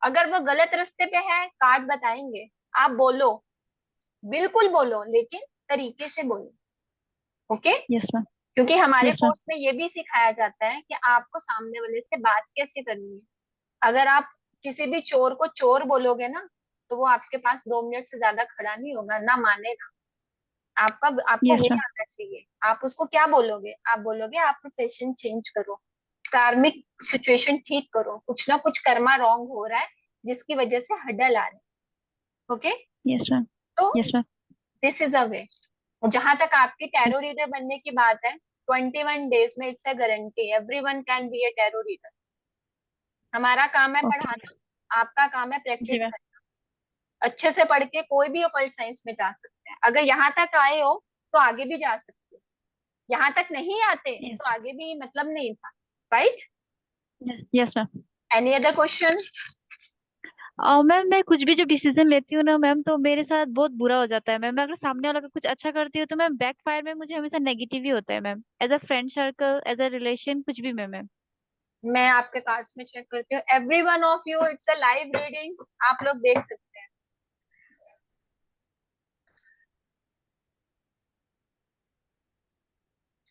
अगर वो गलत रास्ते पे है, कार्ड बताएंगे, आप बोलो, बिल्कुल बोलो, लेकिन तरीके से बोलो। ओके? Yes ma'am. क्योंकि हमारे यस मैम। कोर्स में ये भी सिखाया जाता है कि आपको सामने वाले से बात कैसे करनी है। अगर आप किसी भी चोर को चोर बोलोगे ना, तो वो आपके पास 2 मिनट से ज्यादा खड़ा नहीं होगा, ना मानेगा। आपको यस वे मैम। आना चाहिए। आप उसको क्या बोलोगे? आप बोलोगे आप प्रोफेशन चेंज करो, कार्मिक सिचुएशन ठीक करो, कुछ ना कुछ कर्मा रॉन्ग हो रहा है जिसकी वजह से हडल आ रहे हैं। ओके? Yes ma'am. तो yes ma'am. This is a way. जहां तक आपकी टैरो रीडर बनने की बात है, 21 डेज में it's a guarantee, everyone can be a tarot reader. हमारा काम है ओके। पढ़ाना, आपका काम है जी प्रैक्टिस मैम। करना। अच्छे से पढ़ के कोई भी ओकल्ट साइंस में जा सकते हैं। अगर यहाँ तक आए हो तो आगे भी जा सकते हो, यहाँ तक नहीं आते यस। तो आगे भी मतलब नहीं था। Right? Yes. Yes ma'am. Any other question? और मैम मैं कुछ भी जब डिसीजन लेती हूँ ना मैम, तो मेरे साथ बहुत बुरा हो जाता है मैम। मैं अगर सामने वाला का कुछ अच्छा करती हूँ तो मैम बैक फायर में मुझे हमेशा नेगेटिव ही होता है ma'am, as a friend circle, as a relation, कुछ भी मैम। मैं आपके कार्ड्स में चेक करती हूँ। Every one of you, it's a live reading, आप लोग देख सकते हैं।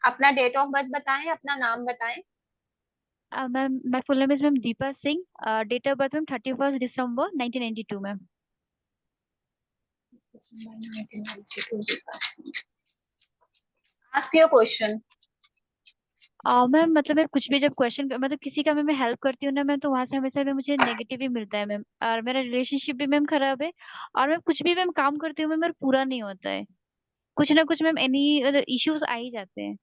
अपना डेट ऑफ बर्थ बताएं, अपना नाम बताएं। Ma'am my full name is ma'am Deepa Singh, date of birth ma'am 31 December 1992 ma'am. Ask your question. Ma'am मतलब मैं कुछ भी जब क्वेश्चन मतलब किसी का मैं हेल्प करती हूँ ना मैम, तो वहां से हमेशा में मुझे नेगेटिव ही मिलता है मैम, और मेरा रिलेशनशिप भी मैम खराब है। और मैं कुछ भी मैम काम करती हूँ मैम मेरा पूरा नहीं होता है, कुछ ना कुछ मैम एनी इश्यूज आ ही जाते हैं।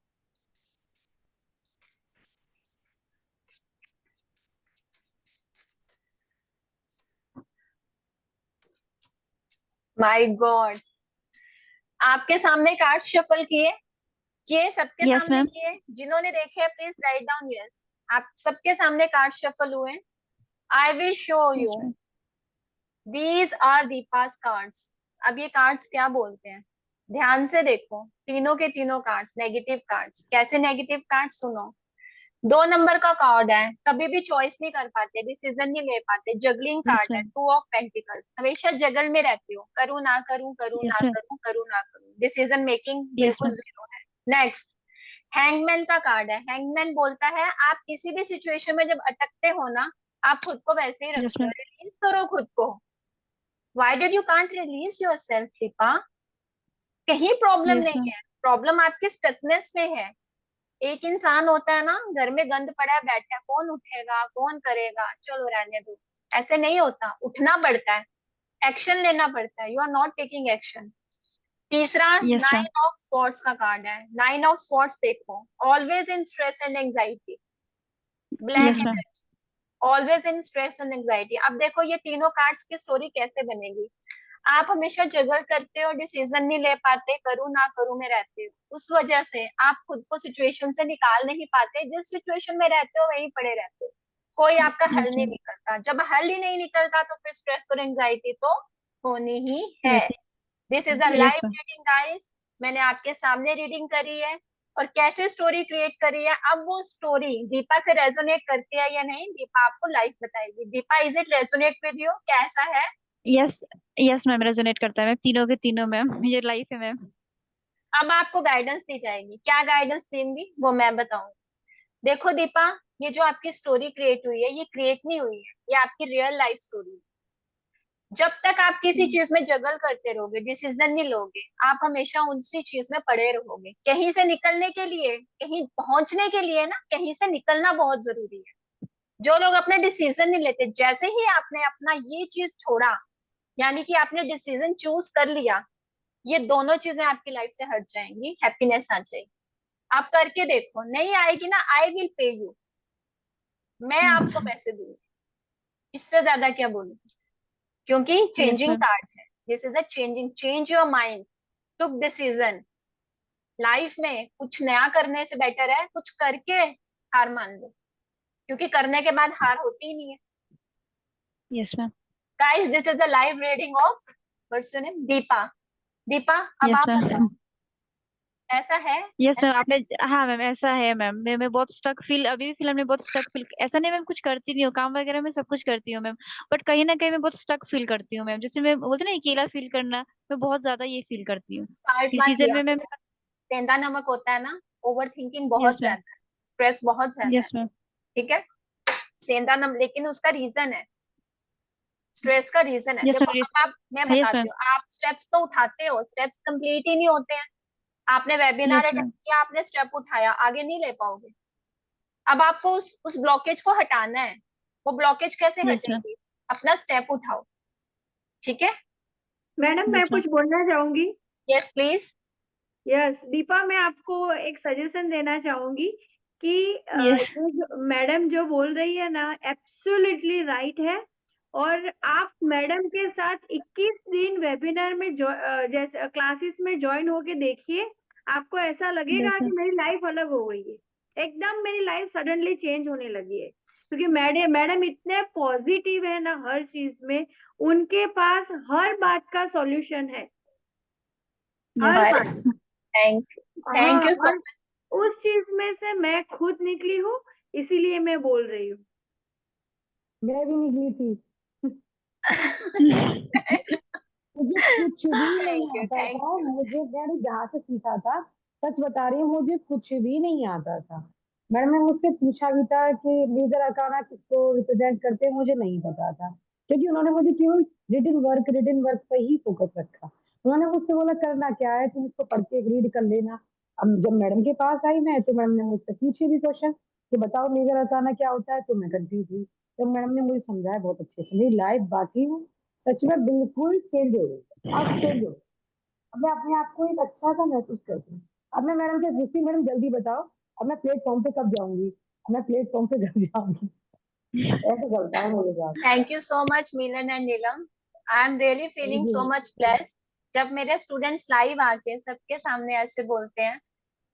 माय गॉड, आपके सामने कार्ड शफल किए, ये सबके यस सामने मैम। किए, जिन्होंने देखे प्लीज राइट डाउन यस। आप सबके सामने कार्ड शफल हुए। I will show yes you, ma'am. These are Deepa's cards. अब ये कार्ड्स क्या बोलते हैं, ध्यान से देखो, तीनों के तीनों कार्ड्स नेगेटिव कार्ड्स। कैसे नेगेटिव कार्ड, सुनो। 2 नंबर का कार्ड है, कभी भी चॉइस नहीं कर पाते, डिसीजन नहीं ले पाते, जगलिंग यस कार्ड है, मैम। 2 ऑफ पेंटिकल्स, हमेशा जगल में रहते हो, करूँ ना करूँ, करूँ ना यस मैम। करूँ, करूँ ना करूँ, डिसीजन मेकिंग यस बिल्कुल मैम। जीरो है। नेक्स्ट, हैंगमैन का कार्ड है। हैंगमैन बोलता है आप किसी भी सिचुएशन में जब अटकते हो ना, आप खुद को वैसे ही यस रखते हो, मैम। रिलीज करो खुद को। Why did you can't release yourself Deepa? कहीं प्रॉब्लम यस नहीं मैम। है, प्रॉब्लम आपकी स्टकनेस में है। एक इंसान होता है ना, घर में गंद पड़ा है, बैठा है, कौन उठेगा, कौन करेगा, चलो रहने दो, ऐसे नहीं होता, उठना पड़ता है, एक्शन लेना पड़ता है। You are not taking action. तीसरा, यस मैम। 9 ऑफ स्वॉर्ड्स का कार्ड है। 9 ऑफ स्वॉर्ड्स देखो, always in stress and anxiety, black yes ma'am. Energy, always in stress and anxiety. अब देखो ये तीनों कार्ड्स की स्टोरी कैसे बनेगी। आप हमेशा जगल करते हो, डिसीजन नहीं ले पाते, करूँ ना करूँ में रहते हो, उस वजह से आप खुद को सिचुएशन से निकाल नहीं पाते, जिस सिचुएशन में रहते हो वहीं पड़े रहते हो, कोई आपका हल यस नहीं मैम। निकलता। जब हल ही नहीं निकलता तो फिर स्ट्रेस और एंजाइटी तो होनी ही है। रहती। This is a yes live ma'am. Reading guys, मैंने आपके सामने रीडिंग करी है और कैसे स्टोरी क्रिएट करी है। अब वो स्टोरी दीपा से रेजोनेट करती है या नहीं, दीपा आपको लाइव बताएगी। Deepa, is it resonate with you, कैसा है? यस। यस मैम रेजोनेट करता है मैम, तीनों के तीनों मैम, ये लाइफ है मैम। अब आपको गाइडेंस दी जाएगी, क्या गाइडेंस देंगी वो मैं बताऊंगी। देखो दीपा, ये जो आपकी स्टोरी क्रिएट हुई है, ये क्रिएट नहीं हुई है, ये आपकी रियल लाइफ स्टोरी है। जब तक आप किसी चीज में जगल करते रहोगे, डिसीजन नहीं लोगे, आप हमेशा उसी चीज में पड़े रहोगे। कहीं से निकलने के लिए, कहीं पहुंचने के लिए ना, कहीं से निकलना बहुत जरूरी है। जो लोग अपने डिसीजन नहीं लेते, जैसे ही आपने अपना ये चीज छोड़ा, यानी कि आपने डिसीजन चूज कर लिया, ये दोनों चीजें आपकी लाइफ से हट जाएंगी, हैप्पीनेस आ जाएगी। आप करके देखो, नहीं आएगी ना, आई विल पे यू, मैं आपको पैसे दूंगी, इससे ज्यादा क्या बोलूं, क्योंकि यस चेंजिंग मैम। कार्ड है। This is a changing, change your mind, took decision. Life में कुछ नया करने से बेटर है कुछ करके हार मान लो, क्योंकि करने के बाद हार होती ही नहीं है। Yes ma'am. Guys, this is the live reading of, what's your name, Deepa. Deepa, अब यस आप बताओ, मैम। ऐसा है? यस मैम ऐसा आपने, हाँ मैम ऐसा है मैम, मैं बहुत स्टक फील, अभी भी फिलहाल मैं बहुत स्टक फील, ऐसा नहीं मैम कुछ करती नहीं हूँ, काम वगैरह मैं सब कुछ करती हूँ मैम, बट कहीं ना कहीं मैं बहुत स्टक फील करती हूँ मैम, जैसे मैं बोलते ना अकेला फील करना, मैं बहुत ज्यादा ये फील करती हूँ स्टार्ट मत डिसीजन किया में मैम। करो। सेंधा नमक होता है ना, ओवर थिंकिंग बहुत यस मैम। ज्यादा है, स्ट्रेस बहुत ज्यादा है, यस मैम। ठीक है। सेंधा नमक, लेकिन उसका रीजन है, स्ट्रेस का रीजन है। यस देखो मैम। अब आप, मैं यस बताती मैम। हूँ, आप स्टेप्स तो उठाते हो, स्टेप्स कंप्लीट ही नहीं होते हैं। आपने वेबिनार यस अटेंड मैम। किया, आपने स्टेप उठाया, आगे नहीं ले पाओगे। अब आपको उस ब्लॉकेज को हटाना है। वो ब्लॉकेज कैसे यस मैम। हटेगी? अपना स्टेप उठाओ, ठीक है। मैडम मैं यस मैम। कुछ बोलना चाहूंगी। Yes please. यस दीपा, मैं आपको एक सजेशन देना चाहूंगी कि यस। ये जो मैडम जो बोल रही है ना, एब्सोल्युटली राइट है। और आप मैडम के साथ 21 दिन वेबिनार में जैसे क्लासेस में ज्वाइन होके देखिए, आपको ऐसा लगेगा यस कि मैम। मेरी लाइफ अलग हो गई है, एकदम मेरी लाइफ सडनली चेंज होने लगी है, क्योंकि मैडम इतने पॉजिटिव है ना हर चीज में, उनके पास हर बात का सॉल्यूशन है, हर यस। बात। थैंक हाँ, यू सो और उस चीज में से मैं खुद निकली हूँ, इसीलिए मैं बोल रही हूँ। मैं भी निकली थी। मच। मुझे कुछ भी नहीं थैंक यू, आता थैंक था, यू। मुझे मैंने जहाँ से सीखा था सच बता रही हूँ, मुझे कुछ भी नहीं आता था। मैडम ने मुझसे पूछा भी था कि मेजर अरकाना किसको रिप्रेजेंट करते हैं, मुझे नहीं पता था, क्योंकि उन्होंने मुझे केवल रिटन वर्क पर ही फोकस रखा। उन्होंने मुझसे बोला करना क्या है, तुम इसको पढ़ के रीड कर लेना। अब जब मैडम के पास आई मैं, तो मैडम ने मुझसे पूछे भी क्वेश्चन कि बताओ मेजर अरकाना क्या होता है, तो मैं कंफ्यूज हुई। तो मैडम ने मुझे समझाया बहुत अच्छे से। मेरी लाइफ बाकी हूँ सच में बिल्कुल चेंज हो गई, अब चेंज हो गई। अब मैं अपने आप को एक अच्छा सा महसूस करती हूँ। अब मैं मैडम से पूछती हूँ, मैडम जल्दी बताओ अब मैं प्लेटफॉर्म पे कब जाऊंगी, अब मैं प्लेटफॉर्म पे कब जाऊंगी। ऐसा चलता है मेरे साथ। Thank you so much Milan and Neelam, I am really feeling so much blessed जब मेरे स्टूडेंट्स लाइव आके सबके सामने ऐसे बोलते हैं।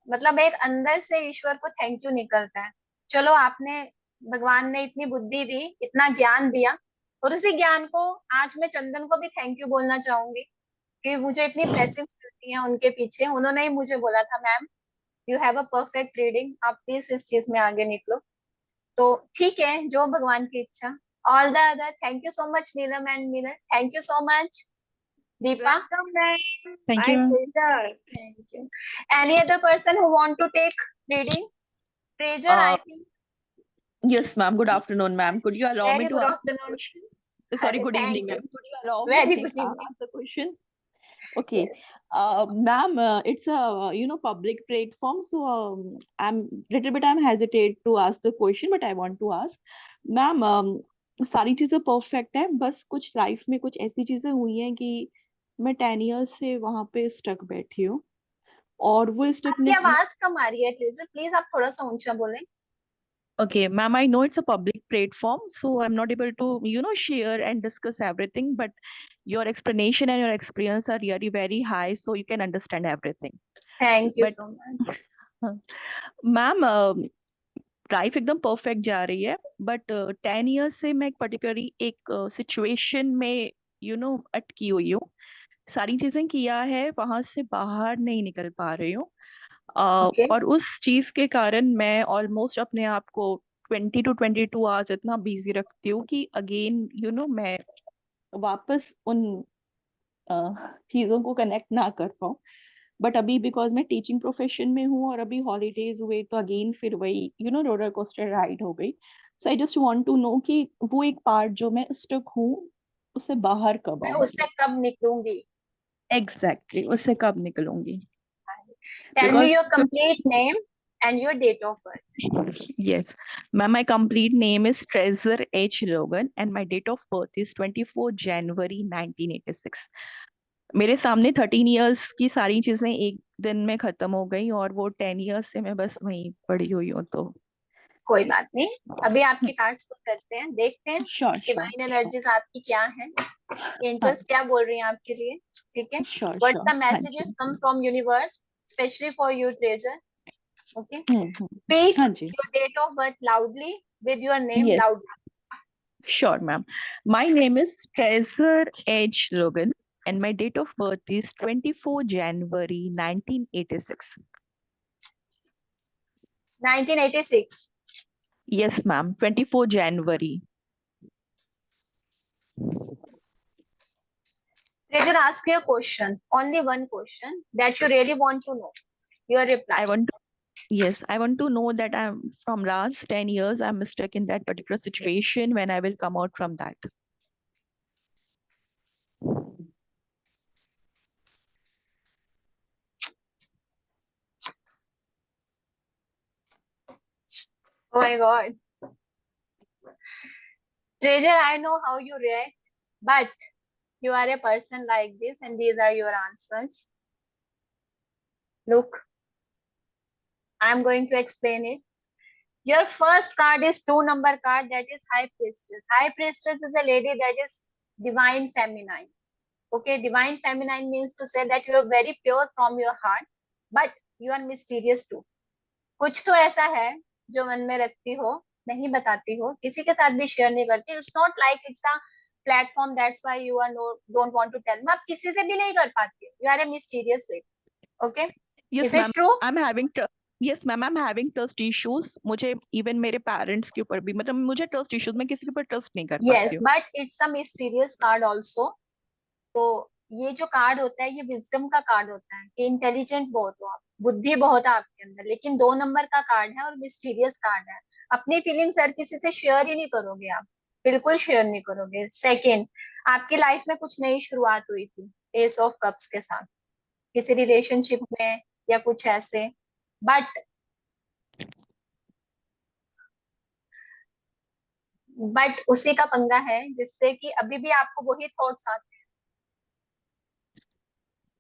मतलब एक अंदर से ईश्वर को थैंक यू निकलता है। चलो आपने, भगवान ने इतनी बुद्धि दी, इतना ज्ञान दिया, और उसी ज्ञान को आज मैं चंदन को भी थैंक यू बोलना चाहूंगी कि मुझे इतनी ब्लेसिंग्स मिलती हैं उनके पीछे। उन्होंने ही मुझे बोला था ma'am you have a perfect reading, आप प्लीज इस चीज में आगे निकलो। तो ठीक है, जो भगवान की इच्छा। All the other, thank you so much Neelam and Milan, thank you so much Deepa. Welcome ma'am, Thank my you. Pleasure. Thank you. Any other person who want to take reading? Treasure Uh, I think. yes, ma'am. Good afternoon, ma'am. Could you allow me very to good ask the afternoon. question? Sorry, good evening, thank you. ma'am. Could you allow me very to good evening. ask the question? Okay. Yes. Ma'am, it's a public platform, so I'm hesitate to ask the question, but I want to ask, ma'am. सारी चीजें perfect है, बस कुछ life में कुछ ऐसी चीजें हुई हैं कि मैं 10 years से वहां पे स्टक बैठी हूँ, और वो आपकी स्टकनेस। आवाज कम आ रही है ट्रेजर, प्लीज आप थोड़ा सा ऊंचा बोलें। Okay, ma'am, I know it's a public platform, so I'm not able to, share and discuss everything, but your explanation and your experience are really very high, so you can understand everything. Thank you But, so much. Ma'am, life एकदम perfect जा रही है, but 10 years से मैं particularly एक situation में अटकी हुई हूँ। सारी चीजें किया है, वहां से बाहर नहीं निकल पा रही हूँ। ओके। और उस चीज के कारण मैं ऑलमोस्ट अपने आप को 20 to 22 आवर्स इतना बिजी रखती हूँ कि अगेन मैं वापस उन चीजों को कनेक्ट ना कर पाऊँ। बट अभी बिकॉज मैं टीचिंग प्रोफेशन में हूँ और अभी हॉलीडेज हुए, तो अगेन फिर वही रोलर कोस्टर राइड हो गई। So I just want to know कि वो एक पार्ट जो मैं स्टक हूँ, उससे बाहर कब मैं आऊंगी। उससे कब निकलूंगी? एग्जैक्टली, उससे कब निकलूंगी। Tell me because your complete name and your date of birth. yes, ma'am, my complete name is Treasure H. Logan and my date of birth is 24 January 1986. मेरे सामने 13 years की सारी चीजें एक दिन में खत्म हो गई, और वो 10 years से मैं बस वहीं पड़ी हुई हूँ। तो कोई बात नहीं, अभी आपके कार्ड्स पुट करते हैं, देखते हैं श्योर डिवाइन एनर्जीज आपकी क्या है, एंजल्स क्या बोल रही हैं आपके लिए। ठीक है, sure what's the sure, thank messages come from universe specially for you Treasure. Okay, you. Speak हाँ जी, your date of birth loudly with your name yes, loudly. Sure ma'am. My name is Treasure H Logan and my date of birth is 24 January 1986. 1986। Yes, ma'am, 24 January. Treasure, ask you a question, only one question that you really want to know your reply. Yes, I want to know that I'm from last 10 years, I'm stuck in that particular situation, when I will come out from that. Oh my God. Treasure, I know how you react, but you are a person like this and these are your answers. Look, I'm going to explain it. Your first card is 2-number card, that is High Priestess. High Priestess is a lady that is divine feminine. Okay, divine feminine means to say that you are very pure from your heart, but you are mysterious too. कुछ तो ऐसा है जो मन में रखती हो, नहीं बताती हो, किसी के साथ भी शेयर नहीं करती. It's not like it's a platform, that's why you are don't want to tell. मैं आप किसी से भी नहीं कर पाती. You are a mysterious lady. Okay, Yes, is it ma'am. True? Yes, ma'am. I'm having trust issues. मुझे even मेरे parents के ऊपर भी, मतलब मुझे trust issues, मैं किसी के ऊपर trust नहीं कर Yes, पाती हूँ. but it's a mysterious card also. तो ये जो कार्ड होता है ये विजडम का कार्ड होता है कि इंटेलिजेंट बहुत हो आप, बुद्धि बहुत है आपके अंदर, लेकिन 2 नंबर का कार्ड है और मिस्टीरियस कार्ड है। अपनी फीलिंग्स हर किसी से शेयर ही नहीं करोगे आप, बिल्कुल शेयर नहीं करोगे। सेकंड, आपकी लाइफ में कुछ नई शुरुआत हुई थी एस ऑफ कप्स के साथ, किसी रिलेशनशिप में या कुछ ऐसे, बट उसी का पंगा है जिससे कि अभी भी आपको वही थॉट्स आते हैं।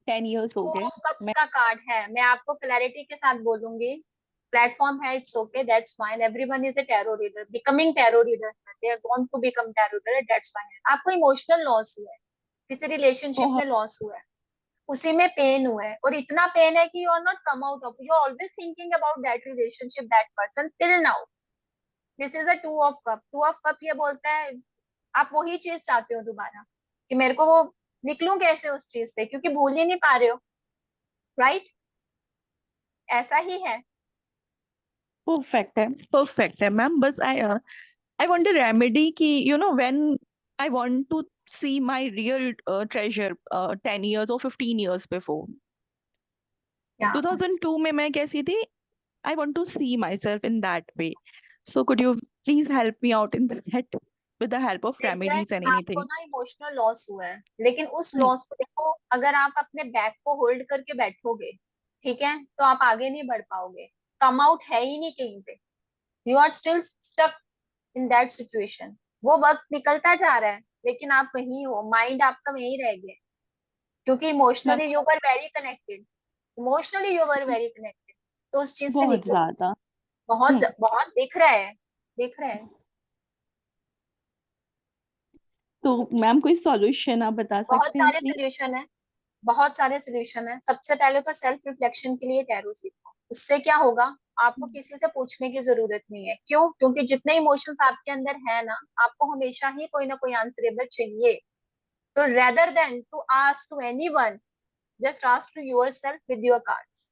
10 years हो 2 गए ऑफ कप्स मैं का कार्ड है, मैं आपको क्लैरिटी के साथ बोलूंगी, प्लेटफॉर्म है, it's okay, that's fine, everyone is a tarot reader, becoming tarot reader, they want to become tarot reader, that's fine. आपको इमोशनल लॉस हुआ है, किसी रिलेशनशिप में बहुत लॉस हुआ है, उसी में पेन हुआ है, और इतना पेन है कि you are not come out of, you are always thinking about that relationship, that person till now. This is a 2 of cup. 2 of cup ये बोलता है आप वही चीज चाहते हो दोबारा, कि मेरे को वो निकलूं कैसे उस चीज से, क्योंकि भूल ही नहीं पा रहे हो, राइट? ऐसा ही है। परफेक्ट है मैम। बस आई वांट अ रेमेडी कि when I want to see my real treasure 10 years or 15 years before क्या 2002 में मैं कैसी थी, I want to see myself in that way. So could you please help me out in that with the help of देखिए, remedies and आपको anything? ना emotional loss हुआ है, लेकिन उस हम्म, लॉस को देखो, अगर आप अपने बैक को होल्ड करके बैठोगे, ठीक है, तो आप आगे नहीं बढ़ पाओगे, कम आउट है ही नहीं कहीं पे, you are still stuck in that situation. वो वक्त निकलता जा रहा है, लेकिन आप वहीं हो, माइंड आपका वहीं रह गया, क्योंकि ma'am emotionally you were very connected, emotionally you were very connected, तो उस चीज से बहुत निकलो। ज्यादा। बहुत हम्म बहुत दिख रहा है, दिख रहा है। तो मैम कोई सॉल्यूशन आप बता बहुत सकते हैं सारे प्लीज? सोल्यूशन है, बहुत सारे सोल्यूशन है। सबसे पहले तो सेल्फ रिफ्लेक्शन के लिए टैरो सीखो, उससे क्या होगा, आपको किसी से पूछने की जरूरत नहीं है। क्यों? क्योंकि जितने इमोशंस आपके अंदर है ना, आपको हमेशा ही कोई ना कोई आंसरेबल चाहिए। तो rather than to ask to anyone, just ask to yourself with your cards.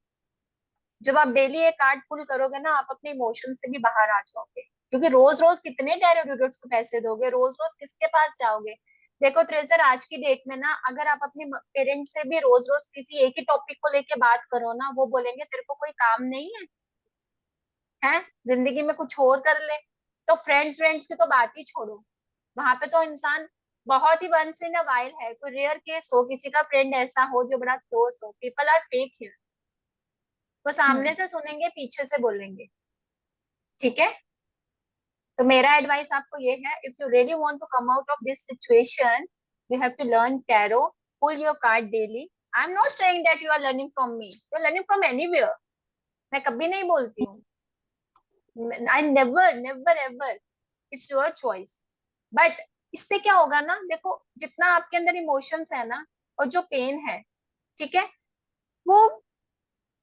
जब आप डेली एक कार्ड पुल करोगे ना, आप अपने इमोशन से भी बाहर आ जाओगे, क्योंकि रोज रोज कितने टैरो रीडर्स को पैसे दोगे, रोज रोज किसके पास जाओगे? देखो ट्रेजर, आज की डेट में ना, अगर आप अपने पेरेंट्स से भी रोज रोज किसी एक ही टॉपिक को लेके बात करो ना, वो बोलेंगे तेरे को कोई काम नहीं है, हैं जिंदगी में कुछ और कर ले। तो फ्रेंड्स फ्रेंड्स की तो बात ही छोड़ो, वहां पे तो इंसान बहुत ही वंस इन अ वाइल है, कोई रेयर केस हो किसी का फ्रेंड ऐसा हो जो बड़ा क्लोज हो। पीपल आर फेक हियर, वो सामने हम्म से सुनेंगे, पीछे से बोलेंगे, ठीक है? तो मेरा एडवाइस आपको ये है, if you really want to come out of this situation, you have to learn tarot, pull your card daily. I am not saying that you are learning from me, you are learning from anywhere, मैं कभी नहीं बोलती हूँ, I never never ever, it's your choice. But इससे क्या होगा ना, देखो जितना आपके अंदर इमोशंस है ना, और जो पेन है, ठीक है, वो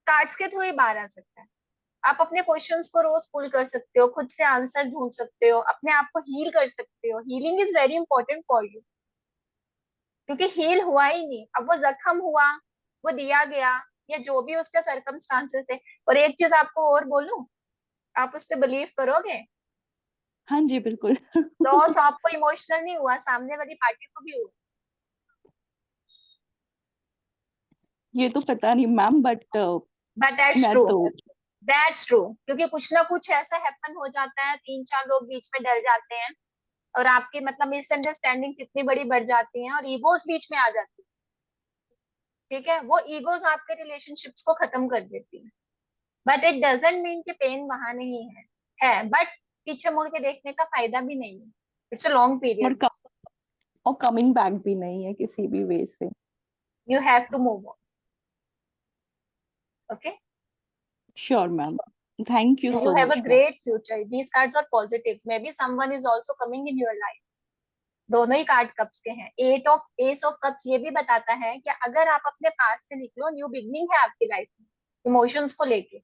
कार्ड्स के थ्रू ही बाहर आ सकता है। आप अपने क्वेश्चंस को रोज पुल कर सकते हो, खुद से आंसर ढूंढ सकते हो, अपने आप को हील कर सकते हो। Healing is very important for you, क्योंकि हील हुआ ही नहीं, अब वो जख्म हुआ, वो दिया गया, या जो भी उसके सर्कमस्टांसेस है। और एक चीज आपको और बोलूं, आप उस पर बिलीव करोगे, हाँ जी बिल्कुल। लॉस आपको इमोशनल नहीं हुआ, सामने वाली पार्टी को भी हुआ। ये तो पता नहीं मैम, बट बट दैट्स मैं ट्रू, तो दैट्स ट्रू, क्योंकि कुछ ना कुछ ऐसा हैपन हो जाता है, 3-4 लोग बीच में डर जाते हैं, और आपकी मतलब मिसअंडरस्टैंडिंग इतनी बड़ी बढ़ जाती है, और ईगोस बीच में आ जाती है, ठीक है? वो ईगोस आपके रिलेशनशिप्स को खत्म कर देती है। बट इट डजंट मीन कि पेन वहां नहीं है बट पीछे मुड़ के देखने का फायदा भी नहीं है, इट्स अ लॉन्ग और पीरियड, कमिंग बैक भी नहीं है किसी भी वे से। You have to move on, okay? Sure ma'am, thank you you so have a much ma'am. Great future, these cards are positive, may be someone is also coming in your life. दोनों ही card cups के हैं। S of cups ये भी बताता है कि अगर आप अपने पास से निकलो, न्यू बिगनिंग है आपकी लाइफ में, इमोशंस को लेके।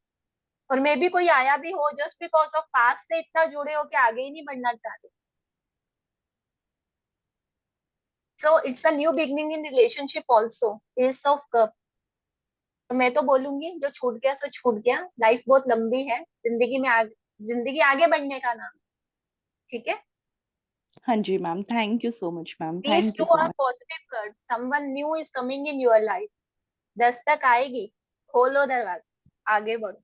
और मे भी कोई आया भी हो जस्ट बिकॉज ऑफ पास्ट से इतना जुड़े हो कि आगे ही नहीं बढ़ना चाहते। So it's a new beginning in relationship also, S of cup. तो मैं तो बोलूंगी जो छूट गया सो छूट गया, लाइफ बहुत लंबी है, जिंदगी में जिंदगी आगे बढ़ने का नाम, ठीक है? हाँ जी ma'am, thank you so much ma'am, These thank two you so are much. positive cards. Someone new is coming in your life. Dastak आएगी, खोलो दरवाजा, आगे बढ़ो।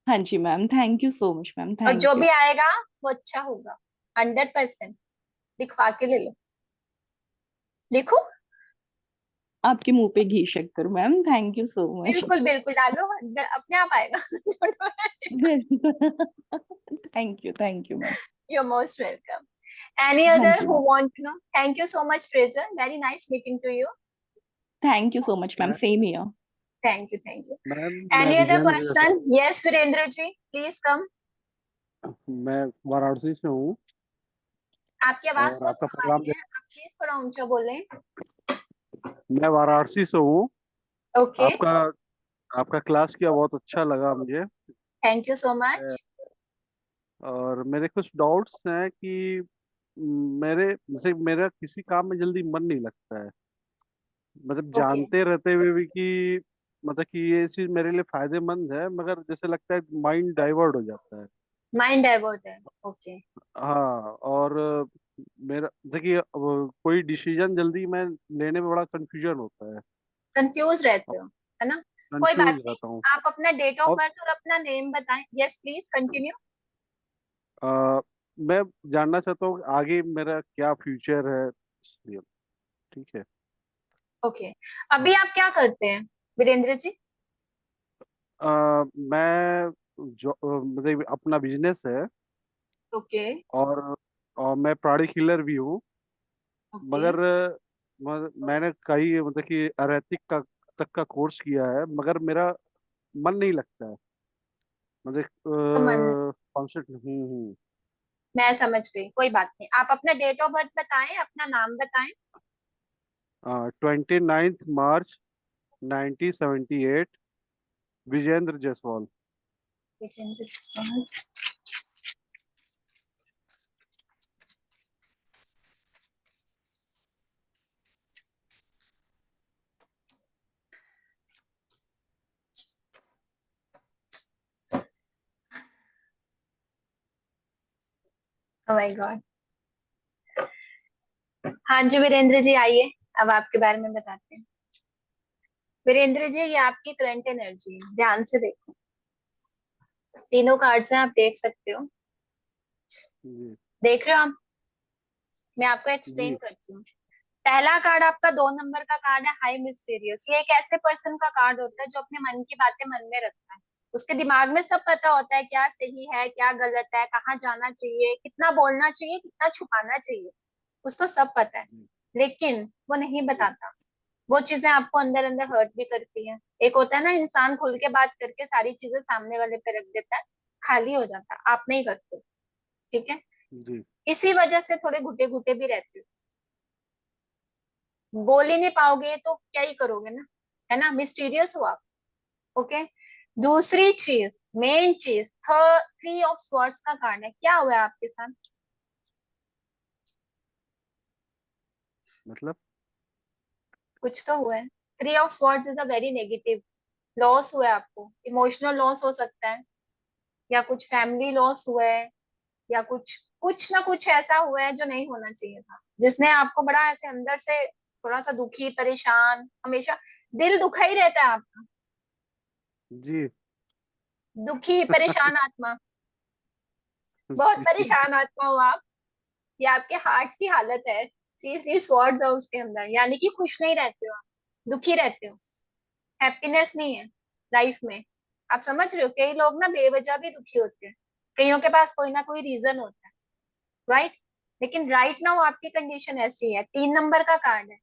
हाँ जी ma'am, thank you so much ma'am, और जो थैंक भी यू। आएगा वो अच्छा होगा, 100%। दिखवा के ले लो, लिखो। आपके मुंह पे घी शक्कर ma'am, thank you so much. बिल्कुल बिल्कुल डालो, अपने आप आएगा। Thank you ma'am. You're most welcome. Any हाँ other जी who ma'am, want to know? Thank you so much, Fraser. Very nice meeting to you. Thank you so much ma'am, मैं same here. Thank you, thank you. Ma'am मैं Any other Vijender जैसा person? Yes, Virendra ji, please come. मैं वाराणसी से हूँ आपकी आवाज और बहुत आपका कम आ प्रोग्राम रही है, आप प्लीज थोड़ा ऊंचा बोलें। मैं वाराणसी से हूँ। ओके, आपका आपका क्लास किया बहुत अच्छा लगा मुझे। Thank you so a, much. और मेरे कुछ डाउट्स हैं कि मेरे जैसे मेरा किसी काम में जल्दी मन नहीं लगता है, मतलब ओके, जानते रहते हुए भी कि मतलब कि ये चीज मेरे लिए फायदेमंद है, मगर जैसे लगता है माइंड डाइवर्ट हो जाता है। माइंड डाइवर्ट है। ओके, हाँ, और मेरा देखिए कोई डिसीजन जल्दी मैं लेने में बड़ा कंफ्यूजन होता है, कंफ्यूज रहते हो, है ना? कोई बात कंफ्यूज नहीं, रहता हूँ। आप अपना डेट ऑफ और बर्थ और अपना नेम बताएं। Yes please continue. अ, मैं जानना चाहता हूँ कि आगे मेरा क्या फ्यूचर है, इसलिए ठीक है। ओके, अभी आप क्या करते हैं वीरेंद्र जी? मैं जो मतलब अपना बिजनेस है, ओके, और मैं प्राणी हीलर भी हूँ, ओके, मगर मैंने कई मतलब कि अरैतिक का तक का कोर्स किया है, मगर मेरा मन नहीं लगता है, तो मन, मतलब कॉन्सेप्ट। मैं समझ गई, कोई बात नहीं। आप अपना डेट ऑफ बर्थ बताएं, अपना नाम बताएं। 29 March 1978, Vijendra Jaiswal. Vijendra Jaiswal. Oh my god. हाँ जी वीरेंद्र जी आइए, अब आपके बारे में बताते हैं। वीरेंद्र जी ये आपकी करंट एनर्जी है, ध्यान से देखो। तीनों कार्ड्स हैं, आप देख सकते हो। जी देख रहे हो आप? मैं आपको एक्सप्लेन जी करती हूँ। पहला कार्ड आपका 2 नंबर का कार्ड है, हाई मिस्टीरियस। ये एक ऐसे पर्सन का कार्ड होता है जो अपने मन की बातें मन में रखता है। उसके दिमाग में सब पता होता है, क्या सही है क्या गलत है, कहाँ जाना चाहिए, कितना बोलना चाहिए, कितना छुपाना चाहिए, उसको सब पता है। लेकिन वो नहीं जी बताता। वो चीजें आपको अंदर अंदर हर्ट भी करती हैं। एक होता है ना, इंसान खुल के बात करके सारी चीजें सामने वाले पे रख देता है, खाली हो जाता है। आप नहीं करते, ठीक है? जी इसी वजह से थोड़े घुटे घुटे भी रहते हो। बोल ही नहीं पाओगे तो क्या ही करोगे ना, है ना? मिस्टीरियस हो आप। ओके, दूसरी चीज, मेन चीज, 3 ऑफ स्वॉर्ड्स का कार्ड है। क्या हुआ है आपके साथ? मतलब कुछ तो हुआ है। 3 of swords is a very negative. Loss हुआ है आपको, इमोशनल लॉस हो सकता है, या कुछ फैमिली लॉस हुआ है, या कुछ कुछ ना कुछ ऐसा हुआ है जो नहीं होना चाहिए था, जिसने आपको बड़ा ऐसे अंदर से थोड़ा सा दुखी परेशान, हमेशा दिल दुखा ही रहता है आपका। जी दुखी परेशान आत्मा, बहुत जी परेशान आत्मा हो आप। ये आपके हार्ट की हालत है। 3 3 स्वॉर्ड्स है उसके अंदर, यानी कि खुश नहीं रहते हो आप, दुखी रहते हो, हैप्पीनेस नहीं है लाइफ में। आप समझ रहे हो? कई लोग ना बेवजह भी दुखी होते हैं, कईयों के पास कोई ना कोई रीजन होता है, राइट? लेकिन राइट नाउ आपकी कंडीशन ऐसी है, 3 नंबर का कार्ड है,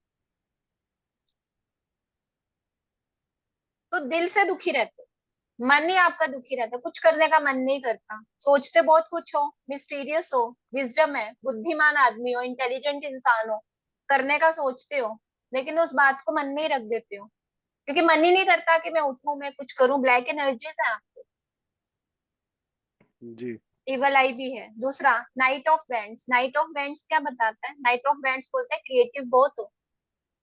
तो दिल से दुखी रहते हो, मन ही आपका दुखी रहता है, कुछ करने का मन नहीं करता, सोचते बहुत कुछ हो, मिस्टीरियस हो, विजडम है, बुद्धिमान आदमी हो, इंटेलिजेंट इंसान हो, करने का सोचते हो, लेकिन उस बात को मन में ही रख देते हो, क्योंकि मन ही नहीं करता कि मैं उठूं, मैं कुछ करूं। ब्लैक एनर्जीज है आपको, जी इवल आई भी है। दूसरा, night of bands. Night of bands क्या बताता है? नाइट ऑफ बैंड्स बोलते हैं क्रिएटिव बहुत हो,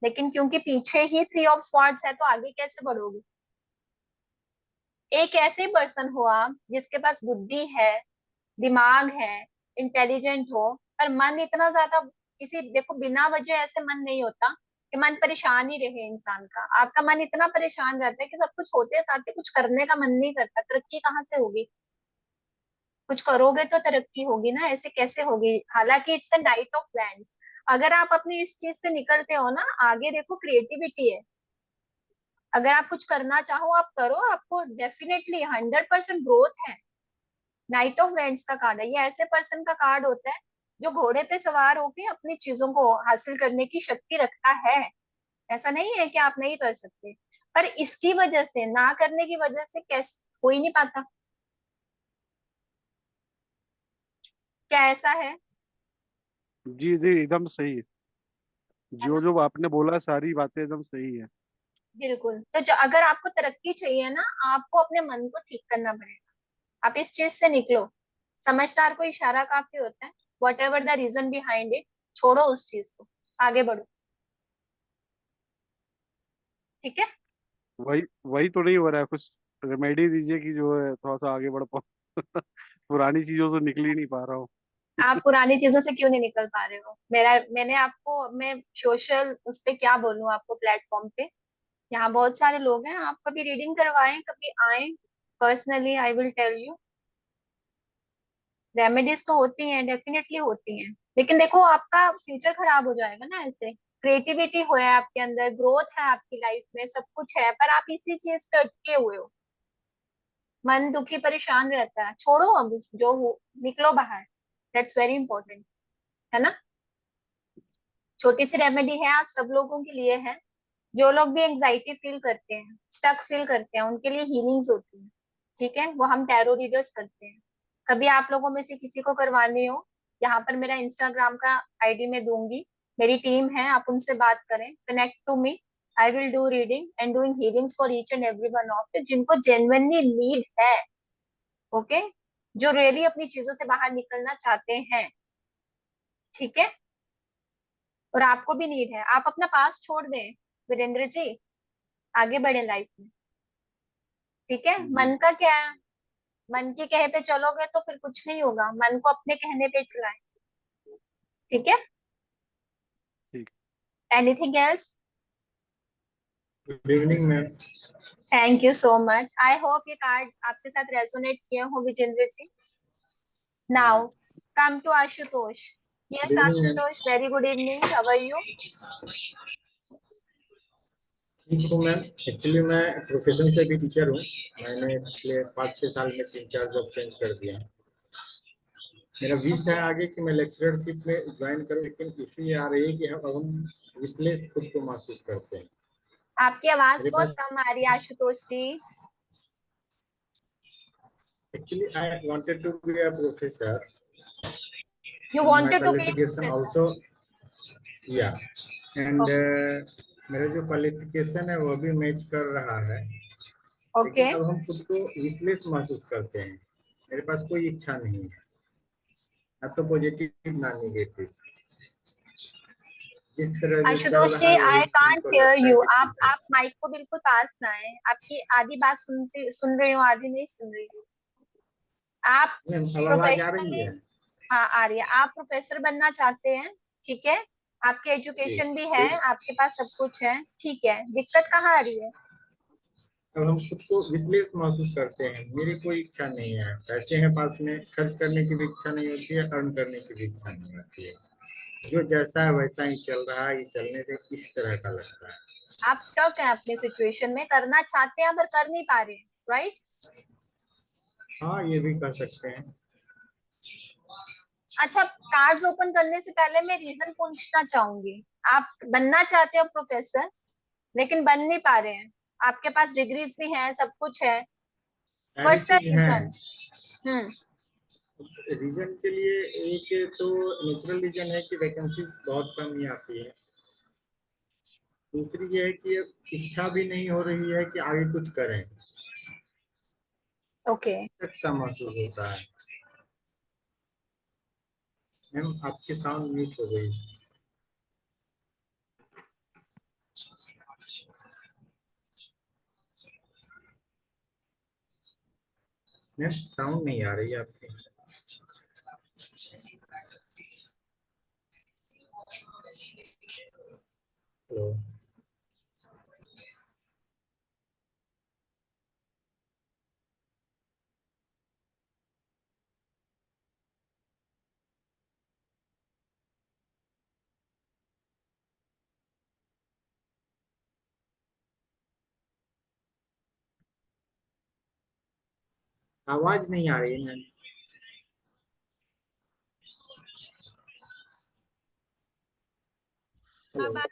लेकिन क्योंकि पीछे ही 3 ऑफ स्वॉर्ड्स है तो आगे कैसे बढ़ोगे? एक ऐसे पर्सन हो आप जिसके पास बुद्धि है, दिमाग है, इंटेलिजेंट हो, पर मन इतना ज्यादा किसी, देखो बिना वजह ऐसे मन नहीं होता कि मन परेशान ही रहे इंसान का। आपका मन इतना परेशान रहता है कि सब कुछ होते साथ कुछ करने का मन नहीं करता। तरक्की कहाँ से होगी? कुछ करोगे तो तरक्की होगी ना, ऐसे कैसे होगी? हालांकि it's a night of plans. अगर आप अपनी इस चीज से निकलते हो ना, आगे देखो क्रिएटिविटी है। अगर आप कुछ करना चाहो आप करो, आपको डेफिनेटली 100% ग्रोथ है। नाइट ऑफ वेंट्स का कार्ड है, ये ऐसे पर्सन का कार्ड होता है जो घोड़े पे सवार होकर अपनी चीजों को हासिल करने की शक्ति रखता है। ऐसा नहीं है कि आप नहीं कर सकते, पर इसकी वजह से, ना करने की वजह से कैसे हो ही नहीं पाता। क्या ऐसा है? जी जी, एकदम सही है। है ना? जो जो आपने बोला सारी बातें एकदम सही है। बिल्कुल। तो जो, अगर आपको तरक्की चाहिए ना, आपको अपने मन को ठीक करना पड़ेगा। आप इस चीज से निकलो। समझदार को इशारा काफी होता है। Whatever the reason behind it, छोड़ो उस चीज को, आगे बढ़ो। ठीक है? वही वही तो नहीं हो रहा है। कुछ रेमेडी दीजिए कि जो है थोड़ा सा आगे बढ़ पाऊँ। पुरानी चीजों से निकल ही नहीं पा रहा हूँ। आप पुरानी चीजों से क्यों नहीं निकल पा रहे हो? मैंने आपको, मैं सोशल उस पे क्या बोलूं आपको, प्लेटफॉर्म पे यहाँ बहुत सारे लोग हैं। आप कभी रीडिंग करवाएं, कभी आए, personally I will tell you. Remedies तो होती हैं, डेफिनेटली होती हैं, लेकिन देखो आपका फ्यूचर खराब हो जाएगा ना ऐसे। क्रिएटिविटी हो है आपके अंदर, ग्रोथ है आपकी लाइफ में, सब कुछ है, पर आप इसी चीज पे अटके हुए हो। मन दुखी परेशान रहता है, छोड़ो अब जो हो, निकलो बाहर। दैट्स वेरी इंपॉर्टेंट, है ना? छोटी सी रेमेडी है, आप सब लोगों के लिए है। जो लोग भी एंजाइटी फील करते हैं, स्टक फील करते हैं, उनके लिए हीलिंग्स होती है। ठीक है? वो हम टैरो रीडर्स करते हैं। कभी आप लोगों में से किसी को करवानी हो, यहाँ पर मेरा इंस्टाग्राम का आईडी में दूंगी। मेरी टीम है, आप उनसे बात करें, connect to me. I will do reading and doing healings for each and every one of you, जिनको जेन्युइनली नीड है। ओके? जो रियली अपनी चीजों से बाहर निकलना चाहते हैं। ठीक है? और आपको भी नीड है, आप अपना पास छोड़ दें वीरेंद्र जी, आगे बढ़े लाइफ में। ठीक है? जी मन का क्या है? मन के कहे पे चलोगे तो फिर कुछ नहीं होगा, मन को अपने कहने पे चलाएं। ठीक है? ठीक। Anything else? Good evening ma'am. Thank you so much. I hope ये कार्ड आपके साथ रेजोनेट किए हो Vijender ji. Now come to Ashutosh. Good yes evening ma'am. Ashutosh, very good evening, how are you? ठीक हूँ मैम। एक्चुअली मैं प्रोफेशन से भी टीचर हूँ। मैंने पिछले 5-6 साल में 3-4 जॉब चेंज कर दिया। मेरा विश है आगे कि मैं लेक्चरशिप में ज्वाइन करूँ, लेकिन इशू ये आ रही है कि हम विशलेस खुद को महसूस करते हैं। आपकी आवाज मेरे बहुत पास कम आ रही है Ashutosh ji. Actually I wanted to be a professor you and my wanted to be qualification professor? also, yeah, and मेरा जो क्वालिफिकेशन है वो भी मैच कर रहा है, ओके। लेकिन अब हम खुद को विशलेस महसूस करते हैं। मेरे पास कोई इच्छा नहीं है, अब तो पॉजिटिव ना नेगेटिव। जिस तरह जो चल आशुतोष रहा जी, है वही आई कांट हमको हियर लगता है यू। कि आप ठीक है। माइक को बिल्कुल पास ना आए। आपकी आधी बात सुन रही हूँ, आधी नहीं सुन रही हूँ। आप मैम अब आवाज आ रही प्रोफेशनली, है? हाँ आ रही है, आप प्रोफेसर बनना चाहते हैं। ठीक है? आपकी जी। एजुकेशन भी है, आपके पास सब कुछ है, ठीक है, दिक्कत कहाँ आ रही है? अब हम खुद को विशलेस महसूस करते हैं। मेरी कोई इच्छा नहीं है, पैसे हैं पास में, खर्च करने की भी इच्छा नहीं होती है, अर्न करने की भी इच्छा नहीं होती है। जो जैसा है वैसा ही चल रहा है, ये चलने से इस तरह का लगता है। आप स्टक हैं अपनी सिचुएशन में, करना चाहते हैं पर कर नहीं पा रहे, राइट? हाँ, ये भी कर सकते हैं। अच्छा, कार्ड्स ओपन करने से पहले मैं रीजन पूछना चाहूंगी। आप बनना चाहते हो प्रोफेसर, लेकिन बन नहीं पा रहे हैं। आपके पास डिग्रीज भी हैं, सब कुछ है, सारी व्हाट्स द चीज है। रीजन? हम्म। रीजन के लिए एक तो नेचुरल रीजन है कि वैकेंसीज बहुत कम ही आती है। दूसरी ये है कि इच्छा भी नहीं हो रही है कि आगे कुछ करें, ओके। अच्छा महसूस होता है। मैम आपकी साउंड म्यूट हो गई। मैम साउंड नहीं आ रही है आपकी। हेलो। आवाज नहीं आ रही है। हेलो। अब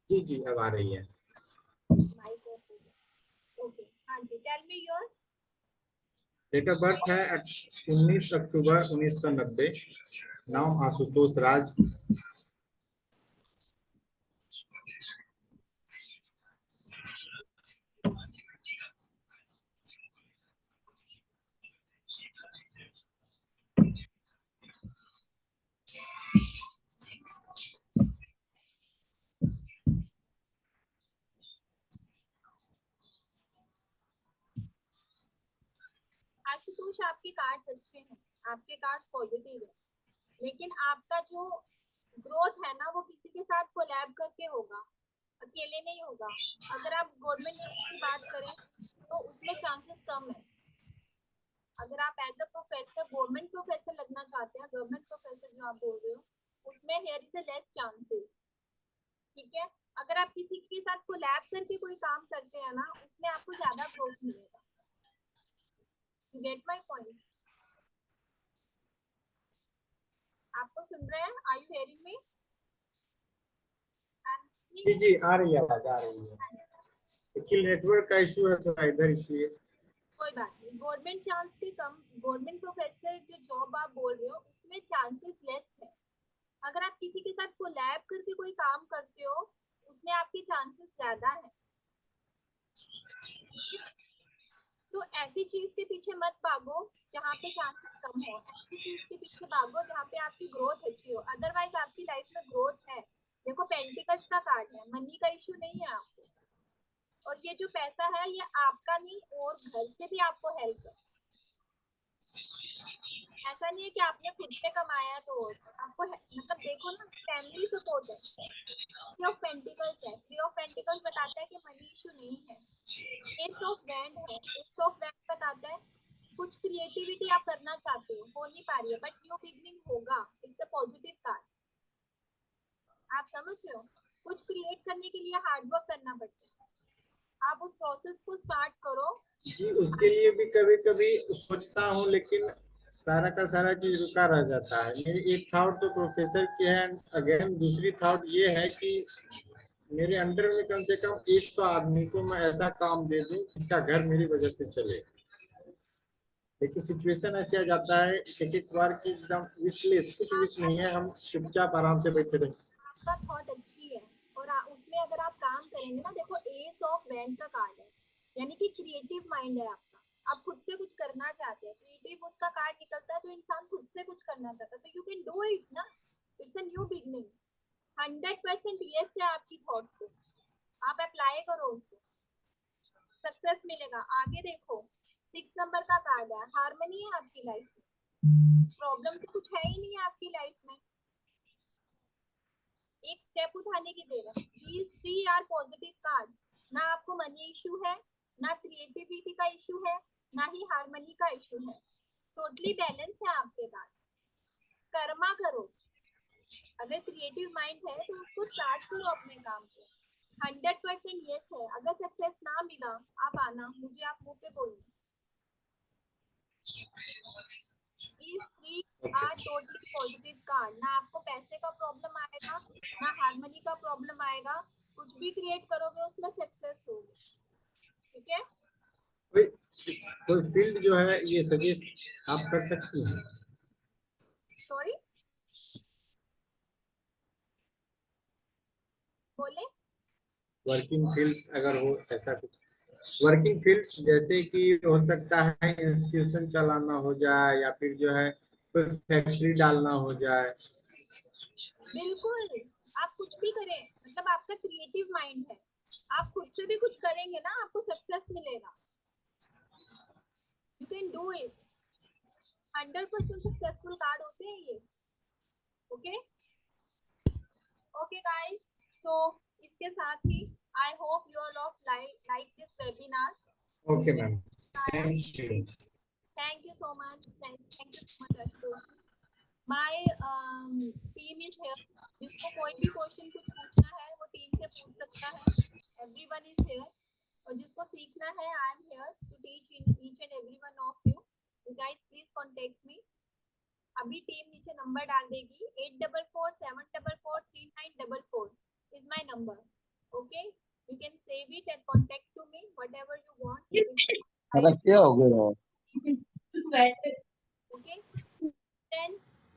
जी जी अब आ रही है। माइक ऑफ हो गया। ओके, हाँ जी, tell me your. Date of birth है 19 अक्टूबर 1990। नाम आशुतोष राज। आशुतोष, आपके कार्ड्स अच्छे हैं, आपके कार्ड्स पॉजिटिव है, लेकिन आपका जो ग्रोथ है ना वो किसी के साथ कोलैब करके होगा, अकेले नहीं होगा। अगर आप गवर्नमेंट जॉब की बात करें तो उसमें चांसेस कम है। अगर आप as a professor government professor लगना चाहते हैं, गवर्नमेंट प्रोफेसर जो आप बोल रहे हो, उसमें हेयर इज लेस चांसेस, ठीक है। अगर आप किसी के साथ कोलैब करके कोई काम करते हैं ना, उसमें आपको ज्यादा ग्रोथ मिलेगा। Gate my point? आपको सुन रहे हैं? आर यू हेयरिंग मी? जी जी आ रही है, आवाज आ रही है। एक्चुअली नेटवर्क का इशू है थोड़ा इधर, इसलिए। कोई बात नहीं, गवर्नमेंट चांस के कम, गवर्नमेंट प्रोफेसर जो जॉब आप बोल रहे हो उसमें चांसेस लेस है। अगर आप किसी के साथ कोलैब करके कोई काम करते हो उसमें आपके चांसेस ज्यादा है। तो ऐसी चीज के पीछे मत भागो जहाँ पे चांसेस कम हो, ऐसी चीज के पीछे भागो जहाँ पे आपकी ग्रोथ अच्छी हो। अदरवाइज आपकी लाइफ में ग्रोथ है। देखो, पेंटिकल्स का कार्ड है, मनी का इशू नहीं है आपको, और ये जो पैसा है ये आपका नहीं और घर से भी आपको हेल्प है। ऐसा नहीं है कि आपने खुद से कमाया तो आपको मतलब देखो ना, फैमिली सपोर्ट है। थ्री ऑफ पेंटिकल्स है, थ्री ऑफ पेंटिकल्स बताता है कि मनी इशू नहीं है। एस ऑफ वैंड है, एस ऑफ वैंड बताता है कुछ क्रिएटिविटी आप करना चाहते हो नहीं पा रही है, बट न्यू बिगनिंग होगा। It's a positive card. आप समझ रहे हो? कुछ क्रिएट करने के लिए हार्ड वर्क करना पड़ता है, आप उस प्रोसेस को स्टार्ट करो। जी उसके लिए भी कभी कभी सोचता हूँ, लेकिन सारा का सारा चीज रुका रह जाता है। मेरी एक थॉट तो प्रोफेसर की है, अगेन दूसरी थॉट ये है कि मेरे अंडर में कम से कम 100 आदमी को मैं ऐसा काम दे दूं जिसका घर मेरी वजह से चले। लेकिन सिचुएशन ऐसे आ जाता है एक एक बार की एकदम विशलेस, कुछ विश नहीं है, हम चुपचाप आराम से बैठे रहें। आपका थॉट अच्छी है और उसमें अगर आप काम करेंगे ना, देखो एस ऑफ वैंड का कार्ड है, यानी कि क्रिएटिव माइंड है आपका, आप खुद से कुछ करना चाहते हैं, क्रिएटिव उसका कार्ड निकलता है तो इंसान खुद से कुछ करना चाहता है, तो यू कैन डू इट ना। It's a new beginning. 100% yes है आपकी थॉट को, आप अप्लाई करो उसको, सक्सेस मिलेगा। आगे देखो, 6 नंबर का कार्ड है, हार्मनी है आपकी लाइफ में, प्रॉब्लम तो कुछ है ही नहीं है आपकी लाइफ में, एक स्टेप उठाने की देर है। These three are positive card. ना आपको मनी इशू है, ना क्रिएटिविटी का इशू है, ना ही हार्मनी का इशू है, टोटली बैलेंस है आपके पास। कर्मा करो, अगर क्रिएटिव माइंड है तो उसको स्टार्ट करो अपने काम को। 100% यस है। अगर सक्सेस ना मिला आप आना, मुझे आप मुंह पे बोलिए। These three are totally positive card। ना आपको पैसे का प्रॉब्लम आएगा, ना हार्मनी का प्रॉब्लम आएगा, कुछ भी क्रिएट करोगे उसमें सक्सेस होगी, ठीक है। कोई फील्ड जो है ये सजेस्ट आप कर सकती हैं? सॉरी, बोले? वर्किंग फील्ड्स अगर हो ऐसा कुछ, वर्किंग फील्ड्स जैसे कि हो सकता है इंस्टीट्यूशन चलाना हो जाए, या फिर जो है कोई फैक्ट्री डालना हो जाए। बिल्कुल, आप कुछ भी करें, मतलब आपका क्रिएटिव माइंड है, आप खुद से भी कुछ करेंगे ना, आपको सक्सेस मिलेगा। You can do it. 100% successful card होते हैं ये, ओके। ओके गाइस, तो इसके साथ ही I hope you all of like this webinar. Okay ma'am, thank you. Thank you so much. Thank you so much, Ashutosh. My team is here. जिसको कोई भी क्वेश्चन कुछ पूछना है वो टीम से पूछ सकता है. Everyone is here. और जिसको सीखना है, I am here to teach each and every one of you. You guys please contact me. अभी टीम नीचे नंबर डाल देगी. 8447443944 is my number. Okay, you can save it and contact to me whatever you want. क्या हो गया? Okay, then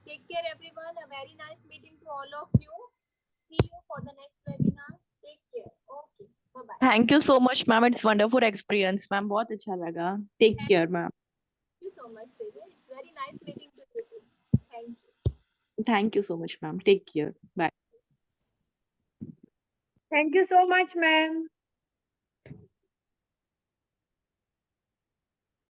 take care everyone. A very nice meeting to all of you. See you for the next webinar. Take care. Okay, bye bye. Thank you so much, ma'am. It's wonderful experience, ma'am. बहुत अच्छा लगा. Take care, ma'am. Thank you so much, Teja. It's very nice meeting to you. Thank you. Thank you so much, ma'am. Take care. Bye. Thank you so much, ma'am.